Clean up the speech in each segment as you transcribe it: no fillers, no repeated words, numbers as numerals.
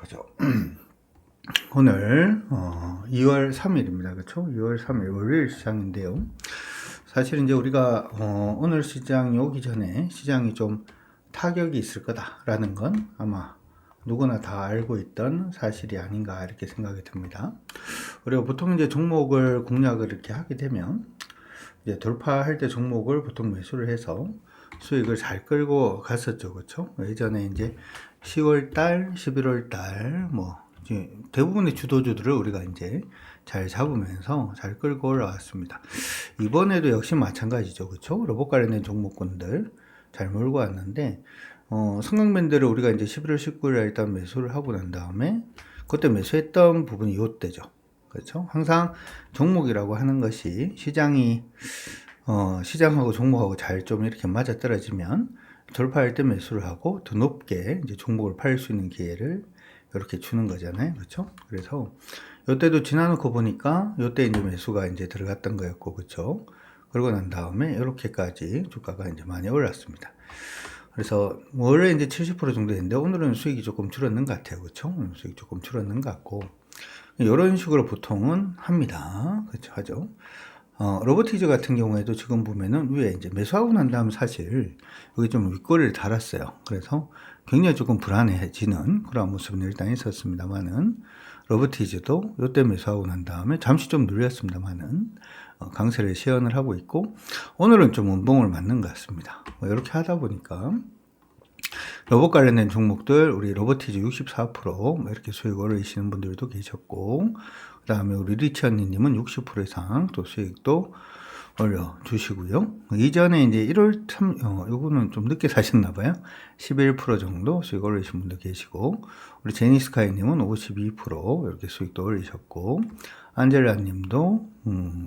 보죠. 오늘 2월 3일입니다. 그렇죠? 2월 3일 월요일 시장인데요. 사실 이제 우리가 오늘 시장이 오기 전에 시장이 좀 타격이 있을 거다라는 건 아마 누구나 다 알고 있던 사실이 아닌가 이렇게 생각이 듭니다. 우리가 보통 이제 종목을 공략을 이렇게 하게 되면 이제 돌파할 때 종목을 보통 매수를 해서 수익을 잘 끌고 갔었죠. 그렇죠? 예전에 이제 10월 달, 11월 달 뭐 대부분의 주도주들을 우리가 이제 잘 잡으면서 잘 끌고 올라왔습니다. 이번에도 역시 마찬가지죠. 그렇죠? 로봇 관련된 종목군들 잘 몰고 왔는데 성강밴드를 우리가 이제 11월 19일에 일단 매수를 하고 난 다음에 그때 매수했던 부분이 이때죠. 그렇죠? 항상 종목이라고 하는 것이 시장이 시장하고 종목하고 잘 좀 이렇게 맞아 떨어지면 돌파할 때 매수를 하고 더 높게 이제 종목을 팔 수 있는 기회를 이렇게 주는 거잖아요. 그렇죠? 그래서 이때도 지나놓고 보니까 이때 이제 매수가 이제 들어갔던 거였고, 그렇죠? 그러고 난 다음에 이렇게까지 주가가 이제 많이 올랐습니다. 그래서 원래 이제 70% 정도 됐는데 오늘은 수익이 조금 줄었는 것 같아요. 그렇죠? 수익이 조금 줄었는 것 같고 이런 식으로 보통은 합니다. 그렇죠? 하죠. 로보티즈 같은 경우에도 지금 보면은 위에 이제 매수하고 난 다음 사실 여기 좀 윗꼬리를 달았어요. 그래서 굉장히 조금 불안해지는 그런 모습은 일단 있었습니다만은 로보티즈도 이때 매수하고 난 다음에 잠시 좀 눌렸습니다만은 강세를 시연을 하고 있고 오늘은 좀 운봉을 맞는 것 같습니다. 이렇게 하다 보니까 로봇 관련된 종목들 우리 로보티즈 64% 이렇게 수익 올리시는 분들도 계셨고 그 다음에 우리 리치언니님은 60% 이상 또 수익도 올려주시고요. 이전에 이제 1월 3, 요거는 좀 늦게 사셨나봐요. 11% 정도 수익 올리신 분도 계시고, 우리 제니스카이님은 52% 이렇게 수익도 올리셨고, 안젤라님도,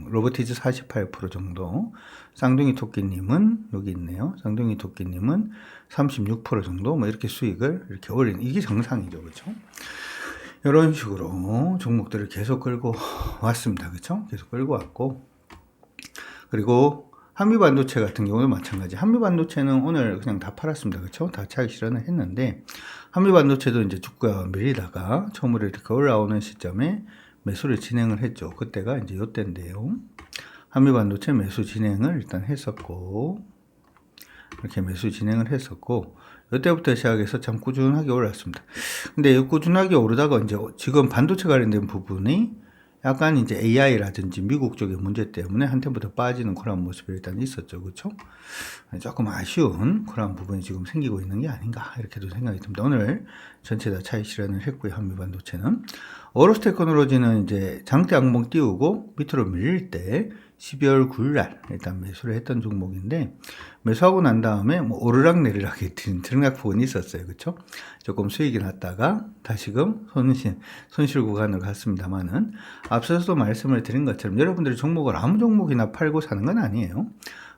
로보티즈 48% 정도, 쌍둥이 토끼님은 여기 있네요. 쌍둥이 토끼님은 36% 정도, 뭐 이렇게 수익을 이렇게 올린, 이게 정상이죠. 그렇죠? 이런 식으로 종목들을 계속 끌고 왔습니다. 그렇죠? 계속 끌고 왔고, 그리고 한미반도체 같은 경우는 마찬가지. 한미반도체는 오늘 그냥 다 팔았습니다. 그렇죠? 다 차익 실현을 했는데 한미반도체도 이제 주가가 밀리다가 처음으로 이렇게 올라오는 시점에 매수를 진행을 했죠. 그때가 이제 이때인데요. 한미반도체 매수 진행을 일단 했었고 이렇게 매수 진행을 했었고 이때부터 시작해서 참 꾸준하게 올랐습니다. 근데 꾸준하게 오르다가 이제 지금 반도체 관련된 부분이 약간 이제 AI라든지 미국 쪽의 문제 때문에 한템부터 빠지는 그런 모습이 일단 있었죠. 그렇죠? 조금 아쉬운 그런 부분이 지금 생기고 있는 게 아닌가 이렇게도 생각이 듭니다. 오늘 전체 다 차익 실현을 했고요. 한미반도체는. 어로스 테크놀로지는 이제 장대 악몽 띄우고 밑으로 밀릴 때 12월 9일 날 일단 매수를 했던 종목인데 매수하고 난 다음에 뭐 오르락내리락 등락폭은 있었어요. 그렇죠? 조금 수익이 났다가 다시금 손실 구간으로 갔습니다만은 앞서서도 말씀을 드린 것처럼 여러분들이 종목을 아무 종목이나 팔고 사는 건 아니에요.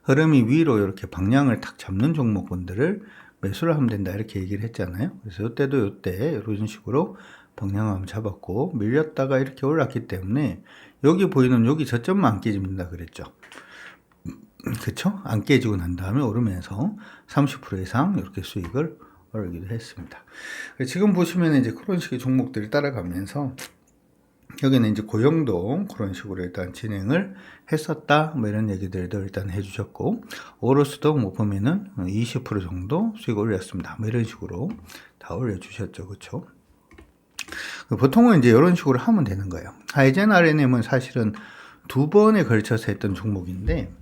흐름이 위로 이렇게 방향을 탁 잡는 종목분들을 매수를 하면 된다 이렇게 얘기를 했잖아요. 그래서 이때도 이때 이런 식으로 방향을 잡았고 밀렸다가 이렇게 올랐기 때문에 여기 보이는 여기 저점만 안 깨집니다 그랬죠. 그쵸? 안 깨지고 난 다음에 오르면서 30% 이상 이렇게 수익을 올리기도 했습니다. 지금 보시면 이제 그런 식의 종목들이 따라가면서 여기는 이제 고용도 그런 식으로 일단 진행을 했었다 뭐 이런 얘기들도 일단 해주셨고 오로스도 뭐 보면은 20% 정도 수익 올렸습니다 뭐 이런 식으로 다 올려주셨죠. 그쵸? 보통은 이제 이런 식으로 하면 되는 거예요. 하이젠 RNM은 사실은 두 번에 걸쳐서 했던 종목인데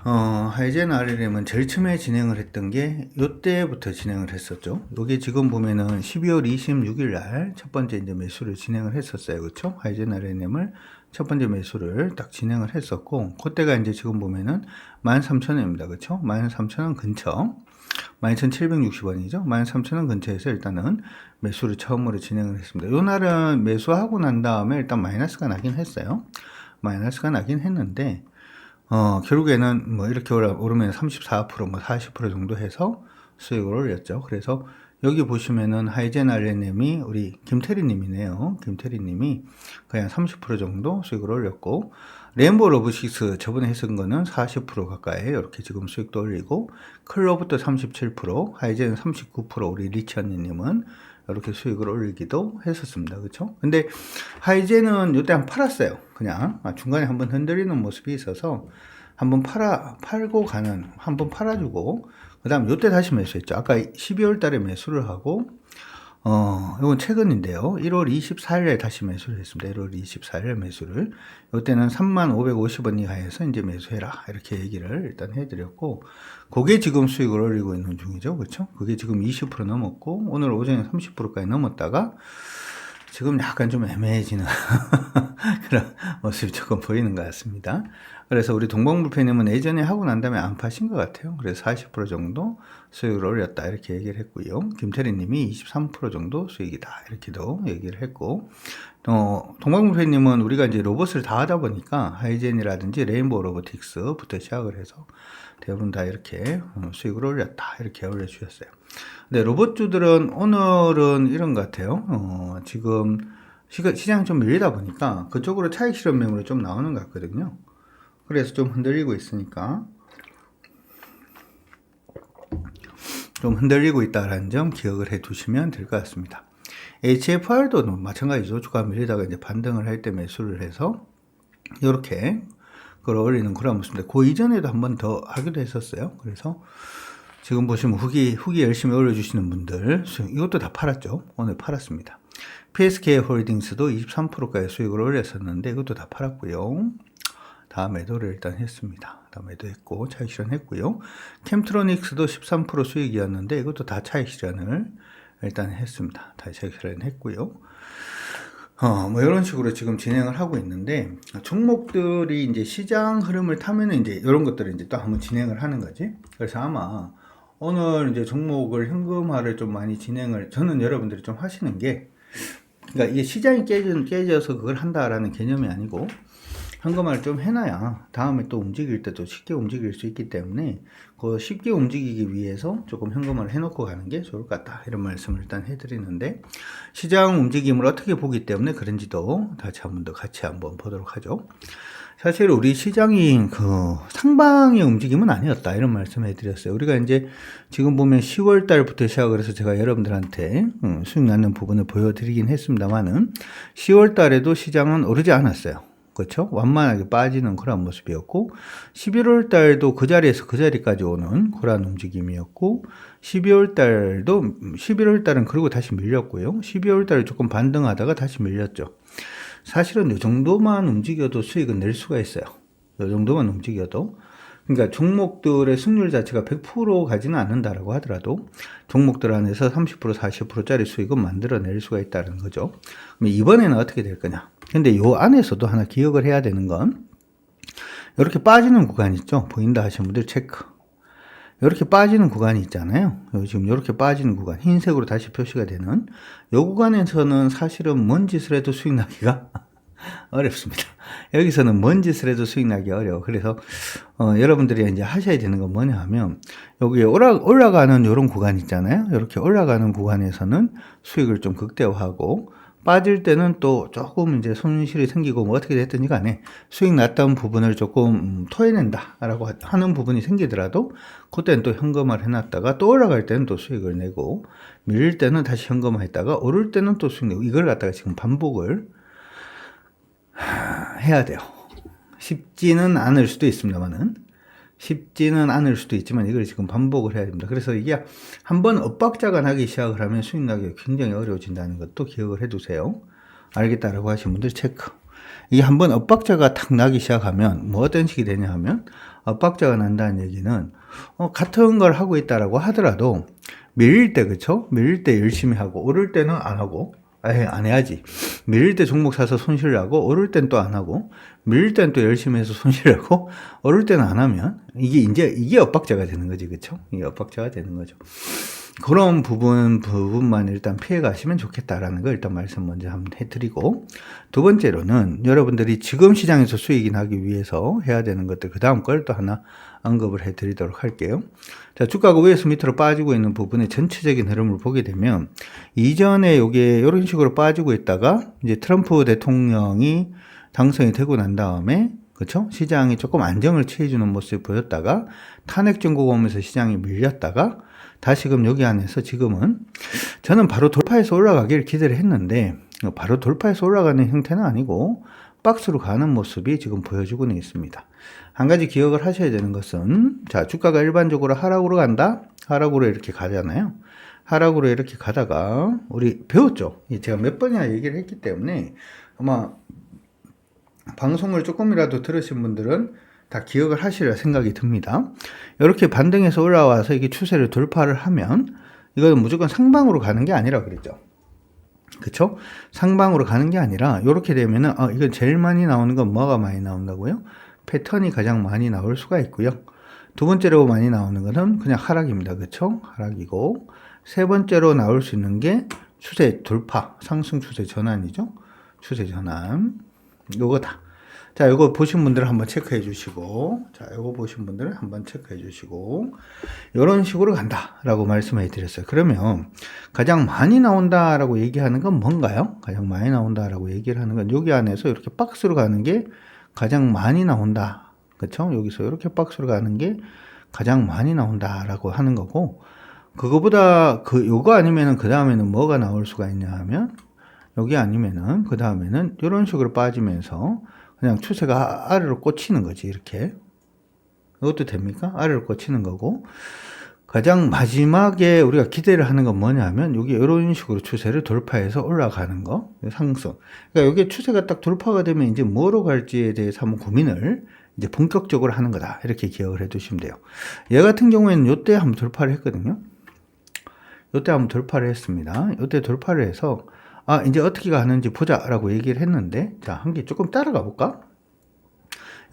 하이젠 RNM은 제일 처음에 진행을 했던 게 이때부터 진행을 했었죠. 여기 지금 보면은 12월 26일 날 첫 번째 이제 매수를 진행을 했었어요. 그렇죠? 하이젠 RNM을 첫 번째 매수를 딱 진행을 했었고 그때가 이제 지금 보면은 13,000원입니다. 그렇죠? 13,000원 근처 12,760원이죠. 13,000원 근처에서 일단은 매수를 처음으로 진행을 했습니다. 요 날은 매수하고 난 다음에 일단 마이너스가 나긴 했어요. 마이너스가 나긴 했는데 결국에는 뭐 이렇게 오르면 34%, 뭐 40% 정도 해서 수익을 올렸죠. 그래서 여기 보시면은 하이젠 RNM이 우리 김태리님이네요. 김태리님이 그냥 30% 정도 수익을 올렸고, 레인보우 로보틱스 저번에 했은 거는 40% 가까이 이렇게 지금 수익도 올리고, 클로부터 37%, 하이젠 39%, 우리 리치언니님은 이렇게 수익을 올리기도 했었습니다. 그쵸? 근데 하이젠은 이때 한번 팔았어요. 그냥 중간에 한번 흔들리는 모습이 있어서 한번 팔고 가는, 한번 팔아주고, 그 다음 요때 다시 매수했죠. 아까 12월 달에 매수를 하고, 이건 최근인데요. 1월 24일에 다시 매수를 했습니다. 1월 24일에 매수를. 이때는 3550원 이하에서 이제 매수해라. 이렇게 얘기를 일단 해드렸고, 그게 지금 수익을 올리고 있는 중이죠. 그렇죠? 그게 지금 20% 넘었고, 오늘 오전에 30%까지 넘었다가, 지금 약간 좀 애매해지는 그런 모습이 조금 보이는 것 같습니다. 그래서 우리 동방불패님은 예전에 하고 난 다음에 안 파신 것 같아요. 그래서 40% 정도 수익을 올렸다 이렇게 얘기를 했고요. 김태리님이 23% 정도 수익이다 이렇게도 얘기를 했고, 동방불패님은 우리가 이제 로봇을 다 하다 보니까 하이젠이라든지 레인보우 로보틱스부터 시작을 해서 대부분 다 이렇게 수익을 올렸다 이렇게 올려주셨어요. 네, 로봇주들은 오늘은 이런 것 같아요. 지금 시장이 좀 밀리다 보니까 그쪽으로 차익 실현 매물이 좀 나오는 것 같거든요. 그래서 좀 흔들리고 있으니까 좀 흔들리고 있다는 점 기억을 해 두시면 될 것 같습니다. HFR도 마찬가지죠. 주가 밀리다가 이제 반등을 할 때 매수를 해서 이렇게 끌어올리는 그런 모습인데, 그 이전에도 한 번 더 하기도 했었어요. 그래서 지금 보시면 후기 열심히 올려주시는 분들, 이것도 다 팔았죠. 오늘 팔았습니다. PSK 홀딩스도 23%까지 수익을 올렸었는데, 이것도 다 팔았고요. 다 매도를 일단 했습니다. 다 매도했고, 차익 실현했고요. 캠트로닉스도 13% 수익이었는데, 이것도 다 차익 실현을 일단 했습니다. 다 차익 실현했고요. 뭐 이런 식으로 지금 진행을 하고 있는데, 종목들이 이제 시장 흐름을 타면은 이제 이런 것들을 이제 또 한번 진행을 하는 거지. 그래서 아마 오늘 이제 종목을 현금화를 좀 많이 진행을, 저는 여러분들이 좀 하시는 게, 그러니까 이게 시장이 깨져서 그걸 한다라는 개념이 아니고, 현금화를 좀 해놔야 다음에 또 움직일 때도 쉽게 움직일 수 있기 때문에, 그 쉽게 움직이기 위해서 조금 현금화를 해놓고 가는 게 좋을 것 같다. 이런 말씀을 일단 해드리는데, 시장 움직임을 어떻게 보기 때문에 그런지도 같이 한번 보도록 하죠. 사실 우리 시장이 그 상방의 움직임은 아니었다. 이런 말씀을 해드렸어요. 우리가 이제 지금 보면 10월 달부터 시작을 해서 제가 여러분들한테 수익 나는 부분을 보여드리긴 했습니다만은, 10월 달에도 시장은 오르지 않았어요. 그렇죠? 완만하게 빠지는 그런 모습이었고, 11월 달도 그 자리에서 그 자리까지 오는 그런 움직임이었고, 11월 달은 그리고 다시 밀렸고요. 12월 달에 조금 반등하다가 다시 밀렸죠. 사실은 이 정도만 움직여도 수익은 낼 수가 있어요. 이 정도만 움직여도. 그러니까 종목들의 승률 자체가 100% 가지는 않는다라고 하더라도 종목들 안에서 30%, 40%짜리 수익은 만들어낼 수가 있다는 거죠. 그럼 이번에는 어떻게 될 거냐? 근데 요 안에서도 하나 기억을 해야 되는 건, 이렇게 빠지는 구간 있죠? 보인다 하시는 분들 체크. 이렇게 빠지는 구간이 있잖아요. 지금 이렇게 빠지는 구간, 흰색으로 다시 표시가 되는 요 구간에서는 사실은 뭔 짓을 해도 수익 나기가 어렵습니다. 여기서는 뭔 짓을 해도 수익 나기 어려워. 그래서 여러분들이 이제 하셔야 되는 건 뭐냐 하면, 여기 올라가는 이런 구간 있잖아요. 이렇게 올라가는 구간에서는 수익을 좀 극대화하고, 빠질 때는 또 조금 이제 손실이 생기고 뭐 어떻게 됐든지 간에 수익 났던 부분을 조금 토해낸다라고 하는 부분이 생기더라도, 그때는 또 현금화를 해놨다가 또 올라갈 때는 또 수익을 내고, 밀릴 때는 다시 현금화했다가 오를 때는 또 수익 내고, 이걸 갖다가 지금 반복을 해야 돼요. 쉽지는 않을 수도 있습니다만은, 이걸 지금 반복을 해야 됩니다. 그래서 이게 한번 엇박자가 나기 시작을 하면 수익 나기가 굉장히 어려워진다는 것도 기억을 해두세요. 알겠다라고 하신 분들 체크. 이게 한번 엇박자가 탁 나기 시작하면 뭐 어떤 식이 되냐 하면, 엇박자가 난다는 얘기는 같은 걸 하고 있다라고 하더라도 밀릴 때, 그쵸? 밀릴 때 열심히 하고 오를 때는 안 하고, 안 해야지. 밀릴 때 종목 사서 손실 나고, 오를 땐 또 안 하고, 밀릴 땐 또 열심히 해서 손실 나고, 오를 때는 안 하면, 이게 엇박자가 되는 거지, 그쵸? 이게 엇박자가 되는 거죠. 그런 부분만 일단 피해 가시면 좋겠다라는 거 일단 말씀 먼저 한번 해드리고, 두 번째로는 여러분들이 지금 시장에서 수익이 나기 위해서 해야 되는 것들, 그 다음 걸 또 하나 언급을 해드리도록 할게요. 자, 주가가 위에서 밑으로 빠지고 있는 부분의 전체적인 흐름을 보게 되면, 이전에 요게 이런 식으로 빠지고 있다가 이제 트럼프 대통령이 당선이 되고 난 다음에, 그렇죠? 시장이 조금 안정을 취해주는 모습을 보였다가 탄핵 정국 오면서 시장이 밀렸다가 다시금 여기 안에서 지금은 저는 바로 돌파해서 올라가기를 기대를 했는데 바로 돌파해서 올라가는 형태는 아니고 박스로 가는 모습이 지금 보여주고는 있습니다. 한 가지 기억을 하셔야 되는 것은 자, 주가가 일반적으로 하락으로 간다? 하락으로 이렇게 가잖아요. 하락으로 이렇게 가다가 우리 배웠죠. 제가 몇 번이나 얘기를 했기 때문에 아마 방송을 조금이라도 들으신 분들은 다 기억을 하시리라 생각이 듭니다. 이렇게 반등해서 올라와서 이게 추세를 돌파를 하면 이거는 무조건 상방으로 가는 게 아니라 그랬죠. 그쵸? 상방으로 가는 게 아니라 이렇게 되면은 이건 제일 많이 나오는 건 뭐가 많이 나온다고요? 패턴이 가장 많이 나올 수가 있고요. 두 번째로 많이 나오는 것은 그냥 하락입니다. 그쵸? 하락이고 세 번째로 나올 수 있는 게 추세 돌파, 상승 추세 전환이죠. 추세 전환 요거다. 자, 요거 보신 분들은 한번 체크해 주시고, 자, 요거 보신 분들은 한번 체크해 주시고, 요런 식으로 간다라고 말씀해 드렸어요. 그러면 가장 많이 나온다라고 얘기하는 건 뭔가요? 가장 많이 나온다라고 얘기를 하는 건 여기 안에서 이렇게 박스로 가는 게 가장 많이 나온다. 그쵸? 여기서 이렇게 박스로 가는 게 가장 많이 나온다라고 하는 거고, 그거보다 요거 아니면은 그 다음에는 뭐가 나올 수가 있냐 하면, 여기 아니면은 그 다음에는 이런 식으로 빠지면서 그냥 추세가 아래로 꽂히는 거지. 이렇게 이것도 됩니까? 아래로 꽂히는 거고 가장 마지막에 우리가 기대를 하는 건 뭐냐면 여기 이런 식으로 추세를 돌파해서 올라가는 거 상승. 그러니까 여기 추세가 딱 돌파가 되면 이제 뭐로 갈지에 대해서 한번 고민을 이제 본격적으로 하는 거다. 이렇게 기억을 해 두시면 돼요. 얘 같은 경우에는 요때 한번 돌파를 했거든요. 요때 한번 돌파를 했습니다. 요때 돌파를 해서 이제 어떻게 가는지 보자라고 얘기를 했는데, 자, 한 개 조금 따라가 볼까?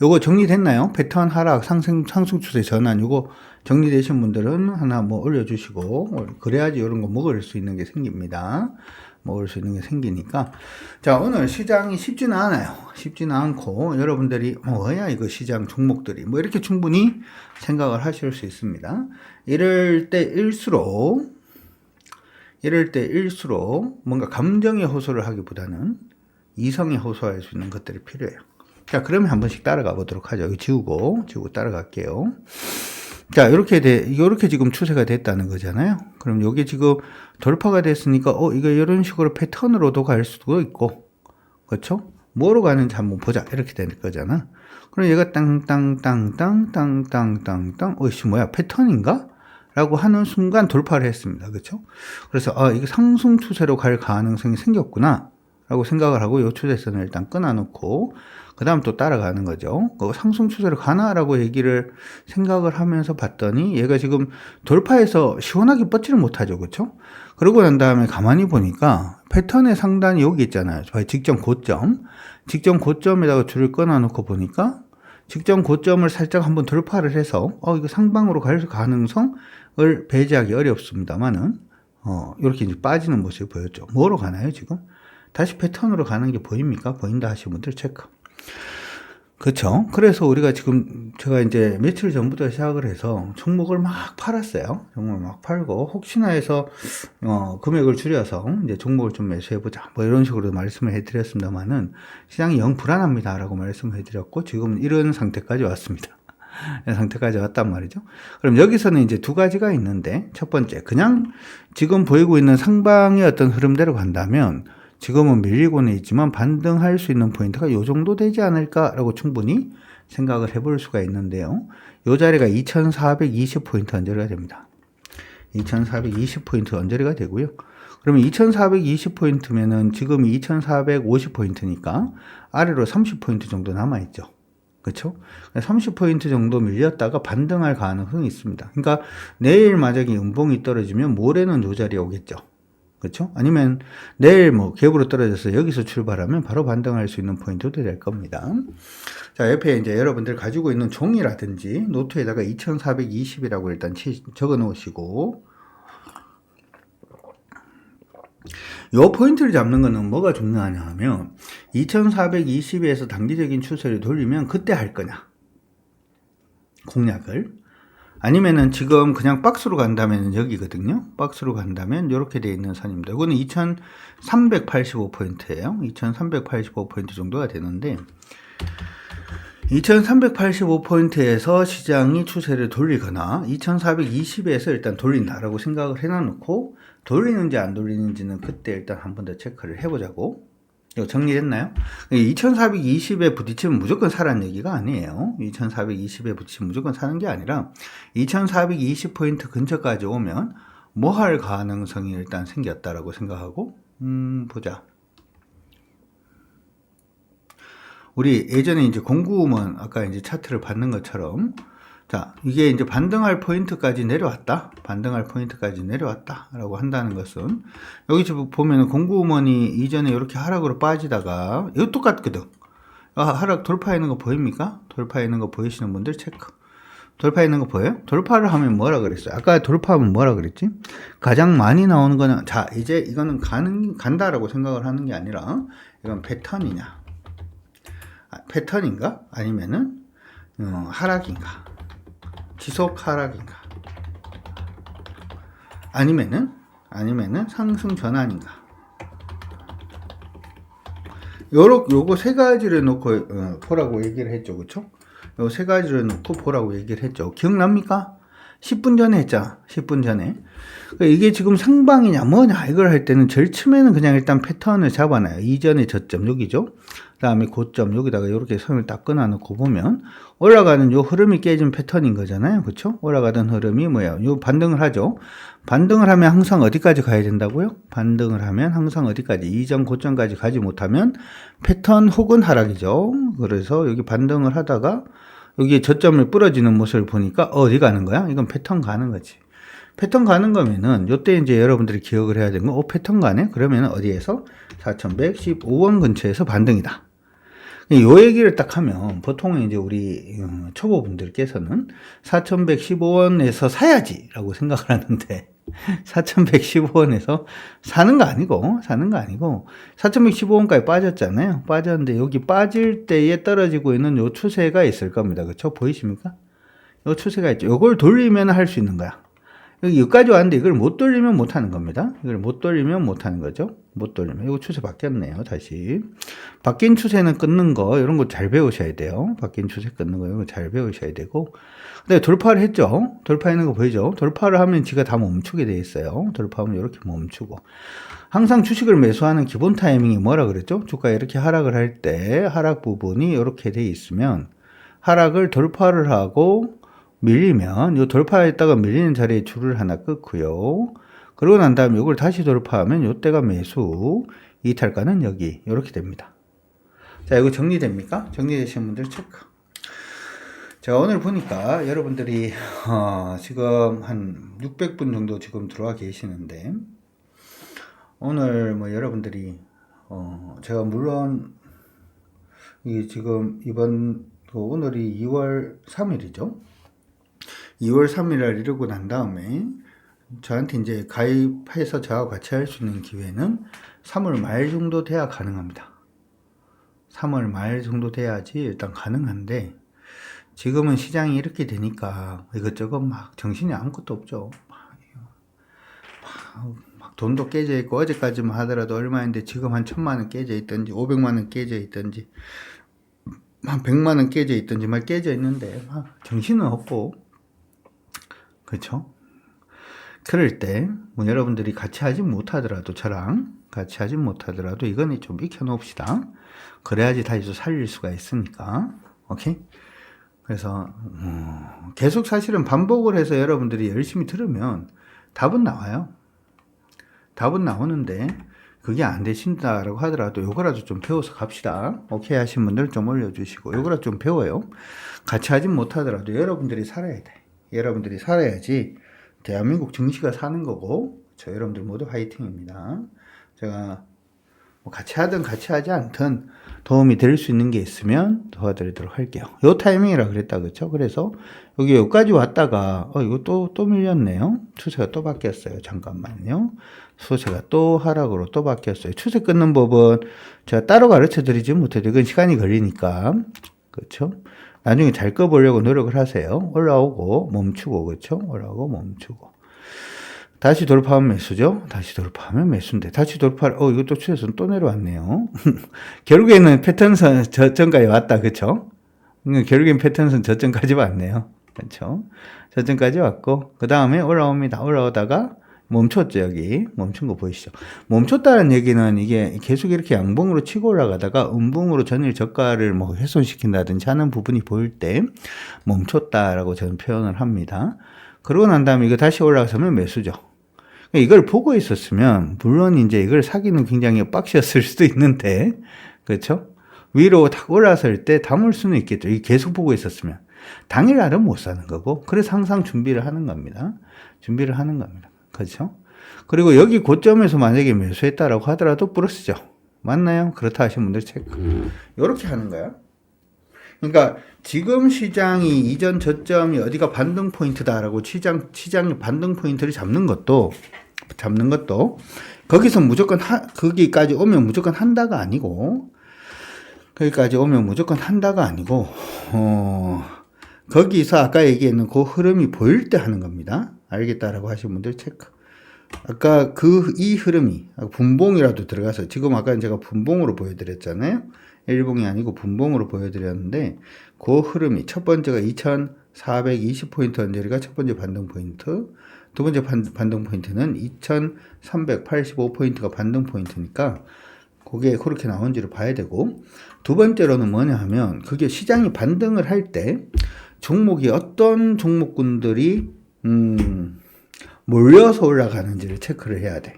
요거 정리됐나요? 패턴 하락, 상승 추세 전환, 요거 정리되신 분들은 하나 뭐 올려주시고, 그래야지 이런 거 먹을 수 있는 게 생깁니다. 먹을 수 있는 게 생기니까. 자, 오늘 시장이 쉽지는 않아요. 쉽지는 않고, 여러분들이, 뭐야, 이거 시장 종목들이. 뭐 이렇게 충분히 생각을 하실 수 있습니다. 이럴 때일수록 뭔가 감정에 호소를 하기보다는 이성에 호소할 수 있는 것들이 필요해요. 자, 그러면 한 번씩 따라가 보도록 하죠. 지우고 따라갈게요. 자, 이렇게 지금 추세가 됐다는 거잖아요. 그럼 여기 지금 돌파가 됐으니까, 이거 이런 식으로 패턴으로도 갈 수도 있고, 그렇죠? 뭐로 가는지 한번 보자. 이렇게 될 거잖아. 그럼 얘가 땅땅땅땅땅땅땅땅, 어이씨, 뭐야, 패턴인가? 라고 하는 순간 돌파를 했습니다. 그렇죠? 그래서 이게 상승 추세로 갈 가능성이 생겼구나 라고 생각을 하고 이 추세선을 일단 끊어놓고 그 다음 또 따라가는 거죠. 상승 추세로 가나라고 얘기를 생각을 하면서 봤더니 얘가 지금 돌파해서 시원하게 뻗지를 못하죠. 그렇죠? 그러고 난 다음에 가만히 보니까 패턴의 상단이 여기 있잖아요. 직전 고점에다가 줄을 끊어놓고 보니까 직전 고점을 살짝 한번 돌파를 해서 이거 상방으로 갈 가능성을 배제하기 어렵습니다만은 이렇게 이제 빠지는 모습이 보였죠. 뭐로 가나요 지금? 다시 패턴으로 가는 게 보입니까? 보인다 하시는 분들 체크. 그렇죠. 그래서 우리가 지금 제가 이제 며칠 전부터 시작을 해서 종목을 막 팔았어요. 종목을 막 팔고 혹시나 해서 금액을 줄여서 이제 종목을 좀 매수해 보자. 뭐 이런 식으로 말씀을 해드렸습니다만은 시장이 영 불안합니다라고 말씀을 해드렸고 지금 이런 상태까지 왔습니다. 상태까지 왔단 말이죠. 그럼 여기서는 이제 두 가지가 있는데 첫 번째 그냥 지금 보이고 있는 상방의 어떤 흐름대로 간다면 지금은 밀리고는 있지만 반등할 수 있는 포인트가 이 정도 되지 않을까라고 충분히 생각을 해볼 수가 있는데요. 이 자리가 2420포인트 언저리가 됩니다. 2420포인트 언저리가 되고요. 그러면 2420포인트면은 지금이 2450포인트니까 아래로 30포인트 정도 남아있죠. 그렇죠? 30포인트 정도 밀렸다가 반등할 가능성이 있습니다. 그러니까 내일 만약에 음봉이 떨어지면 모레는 이 자리에 오겠죠. 그렇죠? 아니면 내일 뭐 갭으로 떨어져서 여기서 출발하면 바로 반등할 수 있는 포인트도 될 겁니다. 자, 옆에 이제 여러분들 가지고 있는 종이라든지 노트에다가 2420이라고 일단 적어 놓으시고 요 포인트를 잡는 거는 뭐가 중요하냐 하면 2420에서 단기적인 추세를 돌리면 그때 할 거냐 공략을 아니면은 지금 그냥 박스로 간다면 여기거든요. 박스로 간다면 이렇게 되어 있는 선입니다. 이거는 2385포인트예요. 2385포인트 정도가 되는데 2385포인트에서 시장이 추세를 돌리거나 2420에서 일단 돌린다라고 생각을 해놔놓고 돌리는지 안 돌리는지는 그때 일단 한 번 더 체크를 해보자고. 이거 정리됐나요? 2420에 부딪히면 무조건 사라는 얘기가 아니에요. 2420에 부딪히면 무조건 사는 게 아니라 2420포인트 근처까지 오면 뭐 할 가능성이 일단 생겼다라고 생각하고 보자. 우리 예전에 이제 공구음원 아까 이제 차트를 받는 것처럼 자, 이게 이제 반등할 포인트까지 내려왔다. 반등할 포인트까지 내려왔다. 라고 한다는 것은 여기 지금 보면은 공구음원이 이전에 이렇게 하락으로 빠지다가 이거 똑같거든. 하락 돌파하는 거 보입니까? 돌파하는 거 보이시는 분들 체크. 돌파하는 거 보여요? 돌파를 하면 뭐라 그랬어요? 아까 돌파하면 뭐라 그랬지? 가장 많이 나오는 거는 자, 이제 이거는 간다라고 생각을 하는 게 아니라 이건 패턴이냐? 패턴인가? 아니면은 하락인가? 지속 하락인가? 아니면은 상승 전환인가? 요거 세 가지를 놓고 보라고 얘기를 했죠, 그쵸? 요 세 가지를 놓고 보라고 얘기를 했죠. 기억납니까? 10분 전에 했잖아. 10분 전에. 이게 지금 상방이냐 뭐냐 이걸 할 때는 제일 처음에는 그냥 일단 패턴을 잡아놔요. 이전의 저점 여기죠. 그 다음에 고점 여기다가 이렇게 선을 딱 끊어놓고 보면 올라가는 요 흐름이 깨진 패턴인 거잖아요. 그쵸? 올라가던 흐름이 뭐예요? 요 반등을 하죠. 반등을 하면 항상 어디까지 가야 된다고요? 반등을 하면 항상 어디까지? 이전 고점까지 가지 못하면 패턴 혹은 하락이죠. 그래서 여기 반등을 하다가 여기 저점을 부러지는 모습을 보니까 어디 가는 거야? 이건 패턴 가는 거지. 패턴 가는 거면은 요때 이제 여러분들이 기억을 해야 되는 건 패턴 가네? 그러면 어디에서? 4115원 근처에서 반등이다. 요 얘기를 딱 하면 보통 이제 우리 초보분들께서는 4115원에서 사야지 라고 생각을 하는데 4115원에서 사는 거 아니고 4115원까지 빠졌잖아요. 빠졌는데 여기 빠질 때에 떨어지고 있는 요 추세가 있을 겁니다. 그쵸? 보이십니까? 요 추세가 있죠. 요걸 돌리면 할 수 있는 거야. 여기까지 왔는데 이걸 못 돌리면 못 하는 겁니다. 이걸 못 돌리면 못 하는 거죠. 못 돌리면. 이거 추세 바뀌었네요. 다시. 바뀐 추세는 끊는 거, 이런 거 잘 배우셔야 돼요. 바뀐 추세 끊는 거, 이런 거 잘 배우셔야 되고. 근데 돌파를 했죠. 돌파하는 거 보이죠? 돌파를 하면 지가 다 멈추게 돼 있어요. 돌파하면 이렇게 멈추고. 항상 주식을 매수하는 기본 타이밍이 뭐라 그랬죠? 주가 이렇게 하락을 할 때, 하락 부분이 이렇게 돼 있으면, 하락을 돌파를 하고, 밀리면 요 돌파했다가 밀리는 자리에 줄을 하나 끊고요. 그러고 난 다음에 이걸 다시 돌파하면 요때가 매수, 이탈가는 여기 이렇게 됩니다. 자, 이거 정리됩니까? 정리되신 분들 체크. 제가 오늘 보니까 여러분들이 지금 한 600분 정도 지금 들어와 계시는데 오늘 뭐 여러분들이 제가 물론 이게 지금 오늘이 2월 3일이죠. 2월 3일을 이루고 난 다음에 저한테 이제 가입해서 저하고 같이 할 수 있는 기회는 3월 말 정도 돼야 가능합니다. 3월 말 정도 돼야지 일단 가능한데 지금은 시장이 이렇게 되니까 이것저것 막 정신이 아무것도 없죠. 막 돈도 깨져 있고 어제까지만 하더라도 얼마인데 지금 한 1000만원 깨져 있든지 500만원 깨져 있든지 한 100만원 깨져 있든지 막 깨져 있는데 막 정신은 없고 그렇죠? 그럴 때 뭐 여러분들이 같이 하지 못하더라도 저랑 같이 하지 못하더라도 이거는 좀 익혀놓읍시다. 그래야지 다시 또 살릴 수가 있으니까. 오케이? 그래서 계속 사실은 반복을 해서 여러분들이 열심히 들으면 답은 나와요. 답은 나오는데 그게 안 되신다라고 하더라도 요거라도 좀 배워서 갑시다. 오케이 하신 분들 좀 올려주시고 요거라도 좀 배워요. 같이 하진 못하더라도 여러분들이 살아야 돼. 여러분들이 살아야지 대한민국 증시가 사는 거고 저 여러분들 모두 화이팅입니다. 제가 뭐 같이 하든 같이 하지 않든 도움이 될 수 있는 게 있으면 도와드리도록 할게요. 요 타이밍이라 그랬다 그렇죠? 그래서 여기까지 왔다가 이거 또 밀렸네요. 추세가 또 바뀌었어요. 잠깐만요. 추세가 또 하락으로 또 바뀌었어요. 추세 끊는 법은 제가 따로 가르쳐 드리지 못해도 이건 시간이 걸리니까 그렇죠? 나중에 잘 꺼보려고 노력을 하세요. 올라오고 멈추고 그렇죠? 올라오고 멈추고 다시 돌파하면 매수죠. 다시 돌파하면 매수인데 다시 돌파 이것도 추세선 또 내려왔네요. 결국에는 패턴선 저점까지 왔다 그렇죠? 결국엔 패턴은 저점까지 왔네요. 그렇죠? 저점까지 왔고 그 다음에 올라옵니다. 올라오다가 멈췄죠. 여기 멈춘 거 보이시죠? 멈췄다는 얘기는 이게 계속 이렇게 양봉으로 치고 올라가다가 음봉으로 전일 저가를 뭐 훼손시킨다든지 하는 부분이 보일 때 멈췄다라고 저는 표현을 합니다. 그러고 난 다음에 이거 다시 올라가서면 매수죠. 이걸 보고 있었으면 물론 이제 이걸 사기는 굉장히 빡시었을 수도 있는데 그렇죠? 위로 탁 올라설 때 담을 수는 있겠죠. 이게 계속 보고 있었으면 당일날은 못 사는 거고 그래서 항상 준비를 하는 겁니다. 준비를 하는 겁니다. 그렇죠? 그리고 여기 고점에서 만약에 매수했다라고 하더라도 플러스죠. 맞나요? 그렇다 하시는 분들 체크. 이렇게 하는 거야. 그러니까 지금 시장이 이전 저점이 어디가 반등 포인트다라고 시장 반등 포인트를 잡는 것도 거기서 무조건 거기까지 오면 무조건 한다가 아니고 거기서 아까 얘기했는 그 흐름이 보일 때 하는 겁니다. 알겠다라고 하시는 분들 체크. 아까 이 흐름이 분봉이라도 들어가서 지금 아까 제가 분봉으로 보여드렸잖아요. 일봉이 아니고 분봉으로 보여드렸는데 그 흐름이 첫 번째가 2420포인트 언저리가 첫 번째 반등 포인트, 두 번째 반등 포인트는 2385포인트가 반등 포인트니까 그게 그렇게 나온지를 봐야 되고 두 번째로는 뭐냐 하면 그게 시장이 반등을 할 때 종목이 어떤 종목군들이 몰려서 올라가는지를 체크를 해야 돼.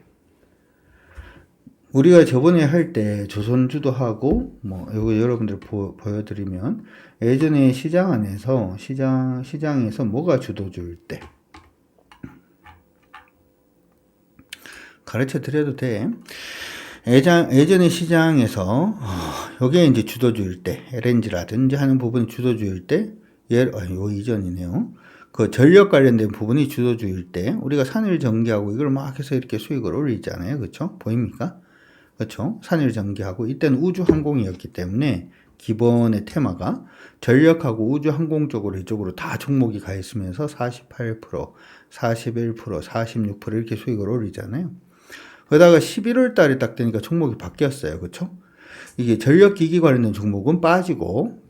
우리가 저번에 할 때 조선주도 하고 뭐 이거 여러분들 보여드리면 예전에 시장 안에서 시장에서 뭐가 주도주일 때 가르쳐 드려도 돼. 예전에 시장에서 요게 이제 주도주일 때 LNG라든지 하는 부분이 주도주일 때 요 이전이네요. 그 전력 관련된 부분이 주도주일 때 우리가 산을 전개하고 이걸 막 해서 이렇게 수익을 올리잖아요. 그렇죠? 보입니까? 그렇죠? 산을 전개하고 이때는 우주항공이었기 때문에 기본의 테마가 전력하고 우주항공 쪽으로 이쪽으로 다 종목이 가 있으면서 48%, 41%, 46% 이렇게 수익을 올리잖아요. 그러다가 11월 달에 딱 되니까 종목이 바뀌었어요. 그렇죠? 이게 전력기기 관련된 종목은 빠지고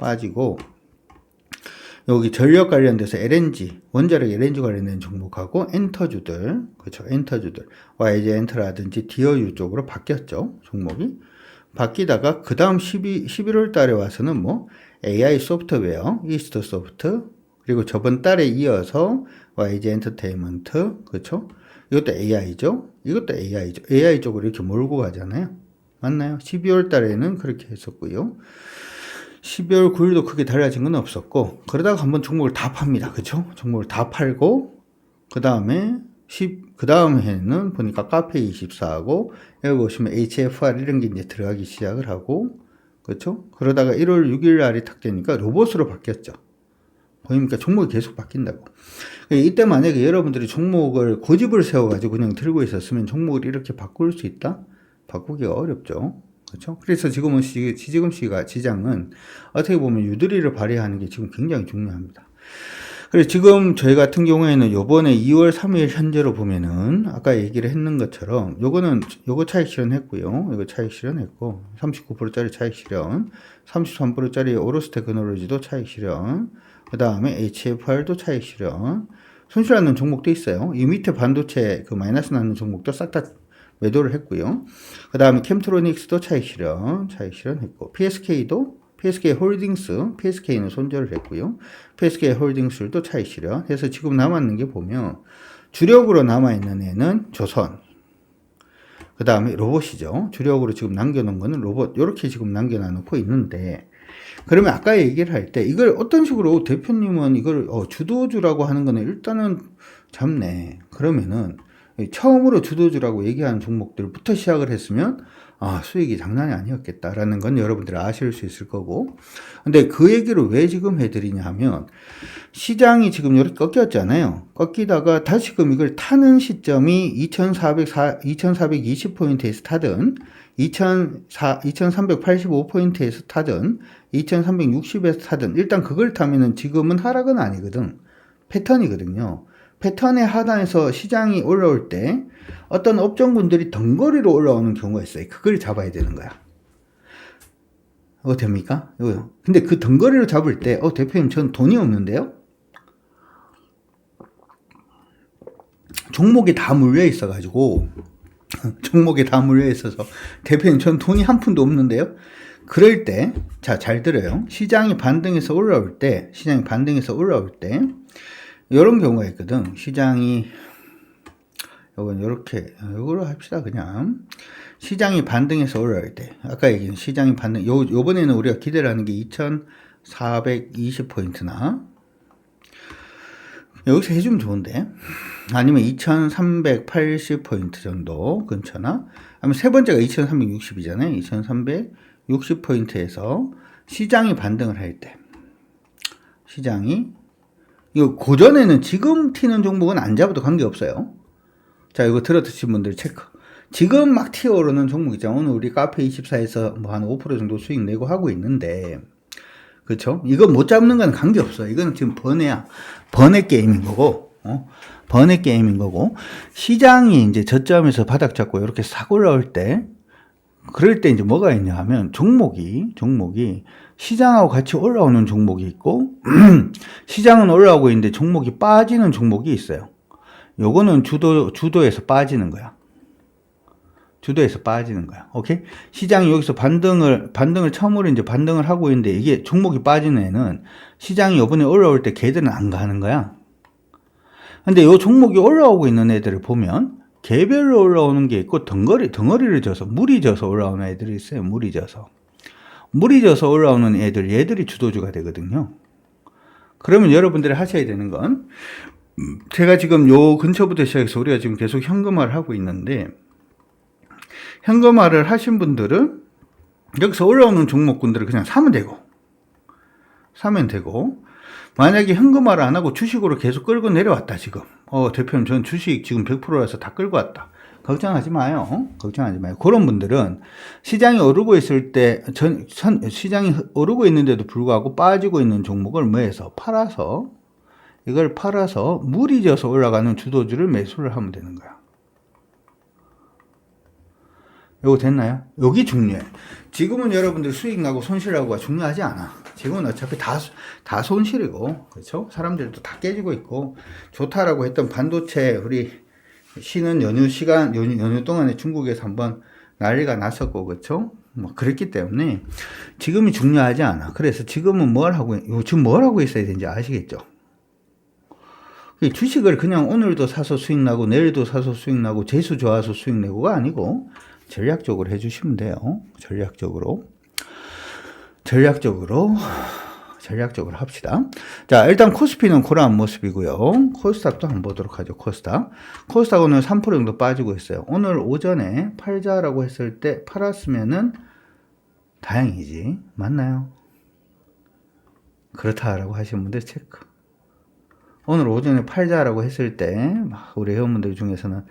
여기 전력 관련돼서 LNG, 원자력 LNG 관련된 종목하고 엔터주들, 그렇죠? 엔터주들, YG 엔터라든지 디어유 쪽으로 바뀌었죠. 종목이. 바뀌다가 그 다음 11월 달에 와서는 뭐 AI 소프트웨어, 이스트 소프트, 그리고 저번 달에 이어서 YG 엔터테인먼트, 그렇죠? 이것도 AI죠. 이것도 AI죠. AI 쪽으로 이렇게 몰고 가잖아요. 맞나요? 12월 달에는 그렇게 했었고요. 12월 9일도 크게 달라진 건 없었고 그러다가 한번 종목을 다 팝니다. 그쵸? 종목을 다 팔고 그 다음에 해는 보니까 카페24하고 여기 보시면 HFR 이런 게 이제 들어가기 시작을 하고 그쵸? 그러다가 1월 6일 날이 탁 되니까 로봇으로 바뀌었죠. 보입니까? 종목이 계속 바뀐다고. 이때 만약에 여러분들이 종목을 고집을 세워가지고 그냥 들고 있었으면 종목을 이렇게 바꿀 수 있다? 바꾸기가 어렵죠. 그렇죠? 그래서 지금 시장은 어떻게 보면 유도리를 발휘하는 게 지금 굉장히 중요합니다. 그래서 지금 저희 같은 경우에는 요번에 2월 3일 현재로 보면은 아까 얘기를 했는 것처럼 요거 차익 실현했고요. 이거 차익 실현했고 39%짜리 차익 실현, 33%짜리 오로스 테크놀로지도 차익 실현, 그 다음에 HFR도 차익 실현, 손실 나는 종목도 있어요. 이 밑에 반도체 그 마이너스 나는 종목도 싹 다 매도를 했고요. 그 다음에 캠트로닉스도 차익 실현했고, PSK 홀딩스, PSK는 손절을 했고요. PSK 홀딩스도 차익 실현 해서 지금 남았는 게 보면 주력으로 남아있는 애는 조선, 그 다음에 로봇이죠. 주력으로 지금 남겨놓은 거는 로봇, 요렇게 지금 남겨놓고 있는데, 그러면 아까 얘기를 할 때 이걸 어떤 식으로 대표님은 이걸 주도주라고 하는 거는 일단은 잡네. 그러면은 처음으로 주도주라고 얘기하는 종목들부터 시작을 했으면 수익이 장난이 아니었겠다라는 건 여러분들이 아실 수 있을 거고, 근데 그 얘기를 왜 지금 해드리냐 하면 시장이 지금 이렇게 꺾였잖아요. 꺾이다가 다시금 이걸 타는 시점이 2420포인트에서 타든 2385포인트에서 타든 2360에서 타든 일단 그걸 타면은 지금은 하락은 아니거든. 패턴이거든요. 패턴의 하단에서 시장이 올라올 때 어떤 업종군들이 덩거리로 올라오는 경우가 있어요. 그걸 잡아야 되는 거야. 됩니까? 이거요. 근데 그 덩거리를 잡을 때, 대표님, 전 돈이 없는데요? 종목이 다 물려 있어가지고, 종목이 다 물려 있어서, 대표님, 전 돈이 한 푼도 없는데요? 그럴 때, 자, 잘 들어요. 시장이 반등해서 올라올 때, 이런 경우가 있거든. 시장이, 요건 요렇게, 요거로 합시다, 그냥. 시장이 반등해서 올라올 때, 아까 얘기한 시장이 반등, 요번에는 우리가 기대를 하는 게 2420포인트나, 여기서 해주면 좋은데, 아니면 2380포인트 정도 근처나, 아니면 세 번째가 2360이잖아요. 2360포인트에서 시장이 반등을 할 때, 이거 고전에는 지금 튀는 종목은 안 잡아도 관계없어요. 자, 이거 들어드신 분들 체크. 지금 막 튀어오르는 종목 있잖아. 오늘 우리 카페24에서 뭐 한 5% 정도 수익 내고 하고 있는데, 그쵸? 이거 못 잡는 건 관계없어. 이거는 지금 번외야. 번외 게임인 거고, 번외 게임인 거고, 시장이 이제 저점에서 바닥 잡고 이렇게 싹 올라올 때, 그럴 때 이제 뭐가 있냐 하면, 종목이, 시장하고 같이 올라오는 종목이 있고, 시장은 올라오고 있는데 종목이 빠지는 종목이 있어요. 요거는 주도에서 빠지는 거야. 오케이? 시장이 여기서 반등을 처음으로 이제 반등을 하고 있는데 이게 종목이 빠지는 애는 시장이 요번에 올라올 때 걔들은 안 가는 거야. 근데 요 종목이 올라오고 있는 애들을 보면 개별로 올라오는 게 있고 덩어리를 져서 물이 져서 올라오는 애들이 있어요. 물이 져서 올라오는 얘들이 주도주가 되거든요. 그러면 여러분들이 하셔야 되는 건 제가 지금 요 근처부터 시작해서 우리가 지금 계속 현금화를 하고 있는데 현금화를 하신 분들은 여기서 올라오는 종목군들을 그냥 사면 되고 만약에 현금화를 안 하고 주식으로 계속 끌고 내려왔다 지금 대표님 전 주식 지금 100%라서 다 끌고 왔다 걱정하지 마요. 그런 분들은 시장이 오르고 있을 때 시장이 오르고 있는데도 불구하고 빠지고 있는 종목을 이걸 팔아서 물이 져서 올라가는 주도주를 매수를 하면 되는 거야. 요거 됐나요? 여기 중요해. 지금은 여러분들 수익 나고 손실 나고가 중요하지 않아. 지금은 어차피 다 손실이고, 그렇죠? 사람들도 다 깨지고 있고, 좋다라고 했던 반도체, 우리 쉬는 연휴 동안에 중국에서 한번 난리가 났었고, 그렇죠? 뭐, 그랬기 때문에 지금이 중요하지 않아. 그래서 지금은 뭘 하고 있어야 되는지 아시겠죠? 주식을 그냥 오늘도 사서 수익 나고, 내일도 사서 수익 나고, 재수 좋아서 수익 내고가 아니고, 전략적으로 해주시면 돼요. 전략적으로 합시다. 자, 일단 코스피는 그러한 모습이고요. 코스닥도 한번 보도록 하죠. 코스닥 오늘 3% 정도 빠지고 있어요. 오늘 오전에 팔자라고 했을 때 팔았으면은 다행이지. 맞나요? 그렇다라고 하시는 분들 체크. 오늘 오전에 팔자라고 했을 때 막 우리 회원분들 중에서는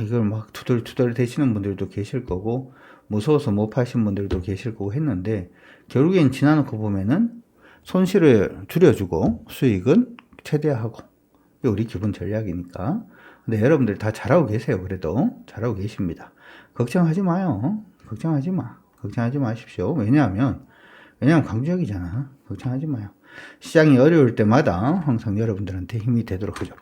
이걸 막 투덜투덜 대시는 분들도 계실 거고 무서워서 못 파신 분들도 계실 거고 했는데 결국엔 지나놓고 보면은 손실을 줄여주고 수익은 최대화하고 우리 기본 전략이니까. 근데 여러분들 다 잘하고 계세요. 그래도 잘하고 계십니다. 걱정하지 마십시오. 왜냐하면 강주역이잖아. 걱정하지 마요. 시장이 어려울 때마다 항상 여러분들한테 힘이 되도록 하죠.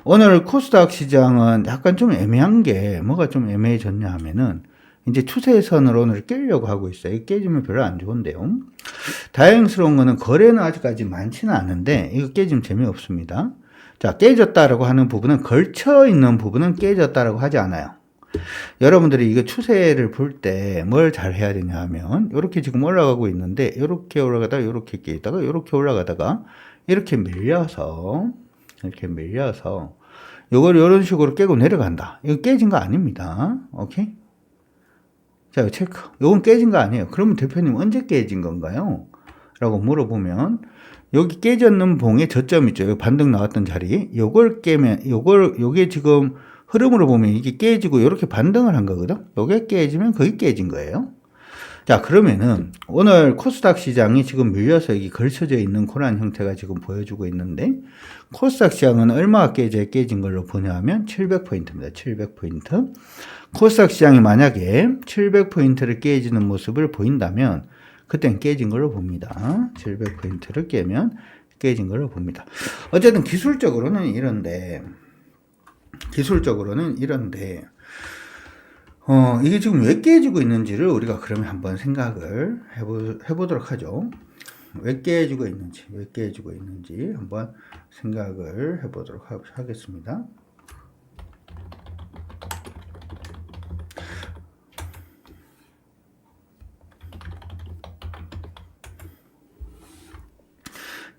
오늘 코스닥 시장은 약간 좀 애매한 게 뭐가 좀 애매해졌냐 하면은 이제 추세선을 오늘 깨려고 하고 있어요. 깨지면 별로 안 좋은데요. 다행스러운 거는 거래는 아직까지 많지는 않은데 이거 깨지면 재미없습니다. 자, 깨졌다라고 하는 부분은 걸쳐 있는 부분은 깨졌다라고 하지 않아요. 여러분들이 이거 추세를 볼 때 뭘 잘 해야 되냐 하면 이렇게 지금 올라가고 있는데 이렇게 올라가다가 이렇게 깨다가 이렇게 올라가다가 이렇게 밀려서 이걸 이런 식으로 깨고 내려간다. 이거 깨진 거 아닙니다. 오케이? 자, 이거 체크. 이건 깨진 거 아니에요. 그러면 대표님 언제 깨진 건가요? 라고 물어보면 여기 깨졌는 봉의 저점 있죠. 여기 반등 나왔던 자리. 요걸 깨면 요게 지금 흐름으로 보면 이게 깨지고 이렇게 반등을 한 거거든. 요게 깨지면 거의 깨진 거예요. 자, 그러면은 오늘 코스닥 시장이 지금 밀려서 여기 걸쳐져 있는 그런 형태가 지금 보여주고 있는데 코스닥 시장은 얼마가 깨진 걸로 보냐면 700포인트입니다. 700포인트. 코스닥 시장이 만약에 700포인트를 깨지는 모습을 보인다면 그때는 깨진 걸로 봅니다. 700포인트를 깨면 깨진 걸로 봅니다. 어쨌든 기술적으로는 이런데 이게 지금 왜 깨지고 있는지를 우리가 그러면 한번 생각을 해보도록 하죠. 왜 깨지고 있는지 한번 생각을 해보도록 하겠습니다.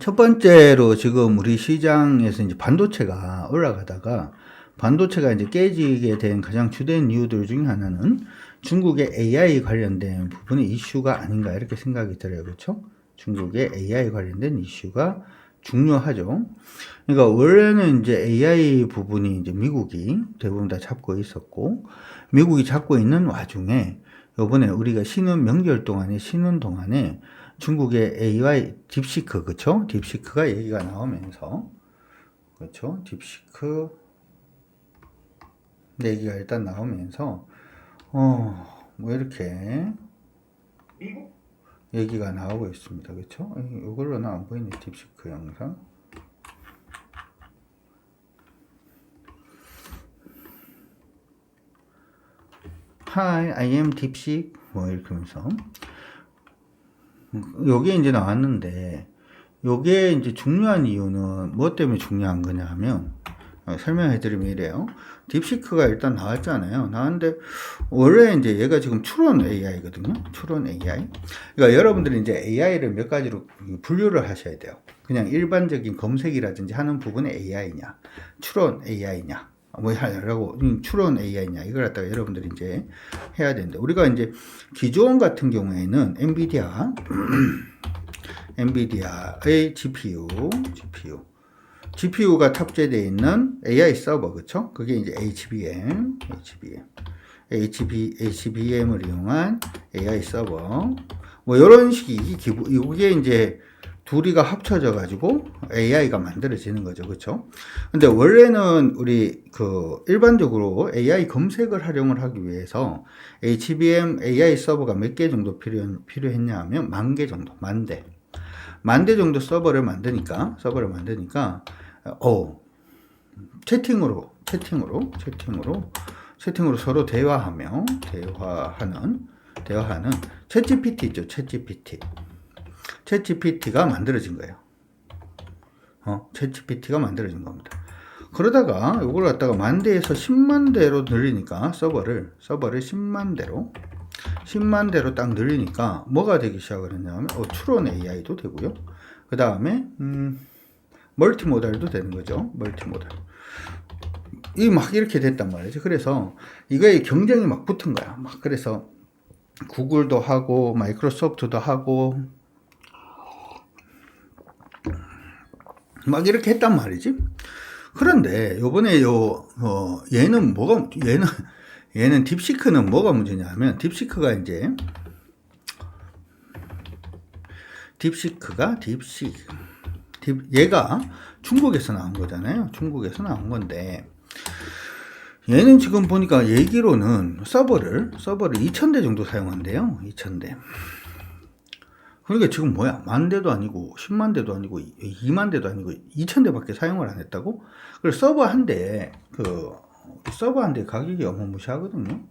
첫 번째로 지금 우리 시장에서 이제 반도체가 올라가다가 반도체가 이제 깨지게 된 가장 주된 이유들 중에 하나는 중국의 AI 관련된 부분의 이슈가 아닌가 이렇게 생각이 들어요. 그렇죠? 중국의 AI 관련된 이슈가 중요하죠. 그러니까 원래는 이제 AI 부분이 이제 미국이 대부분 다 잡고 있었고, 미국이 잡고 있는 와중에 요번에 우리가 쉬는 명절 동안에 중국의 AI 딥시크, 그쵸? 딥시크가 얘기가 나오면서, 그쵸? 딥시크 얘기가 일단 나오면서, 뭐 이렇게 얘기가 나오고 있습니다. 그쵸? 이걸로는 안 보이네, 딥시크 영상. Hi, I am 딥식. 뭐 이렇게 하면서. 요게 이제 나왔는데, 요게 이제 중요한 이유는 뭐 때문에 중요한 거냐 하면, 설명해 드리면 이래요. 딥시크가 일단 나왔잖아요. 나왔는데, 원래 이제 얘가 지금 추론 AI거든요. 추론 AI. 그러니까 여러분들이 이제 AI를 몇 가지로 분류를 하셔야 돼요. 그냥 일반적인 검색이라든지 하는 부분의 AI냐, 추론 AI냐, 뭐 하려고 추론 AI냐, 이걸 갖다가 여러분들이 이제 해야 되는데, 우리가 이제 기존 같은 경우에는 엔비디아의 GPU가 탑재되어 있는 AI 서버, 그쵸? 그게 이제 HBM을 이용한 AI 서버. 뭐, 요런 식이, 이게 이제 둘이가 합쳐져 가지고 AI가 만들어지는 거죠. 그쵸? 근데 원래는 우리 일반적으로 AI 검색을 활용을 하기 위해서 HBM AI 서버가 몇 개 정도 필요했냐 하면 10,000개 정도, 10,000대 정도 서버를 만드니까 채팅으로 서로 대화하는 챗GPT 있죠. 챗GPT가 만들어진 거예요. 챗GPT가 만들어진 겁니다. 그러다가 이걸 갖다가 10,000대에서 100,000대로 늘리니까 서버를 10만 대로 딱 늘리니까 뭐가 되기 시작을 했냐면 추론 AI도 되고요. 그 다음에 멀티모달도 되는 거죠. 멀티모달. 이 막 이렇게 됐단 말이죠. 그래서 이거에 경쟁이 막 붙은 거야. 막 그래서 구글도 하고 마이크로소프트도 하고 막 이렇게 했단 말이지. 그런데 요번에 얘는 딥시크는 뭐가 문제냐면 얘가 중국에서 나온 거잖아요. 중국에서 나온 건데 얘는 지금 보니까 얘기로는 서버를 2,000대 정도 사용한대요. 2,000대. 그러니까 지금 뭐야? 10,000대도 아니고 100,000대도 아니고 20,000대도 아니고 2,000대밖에 사용을 안 했다고? 그래서 서버 한 대 가격이 어마무시하거든요.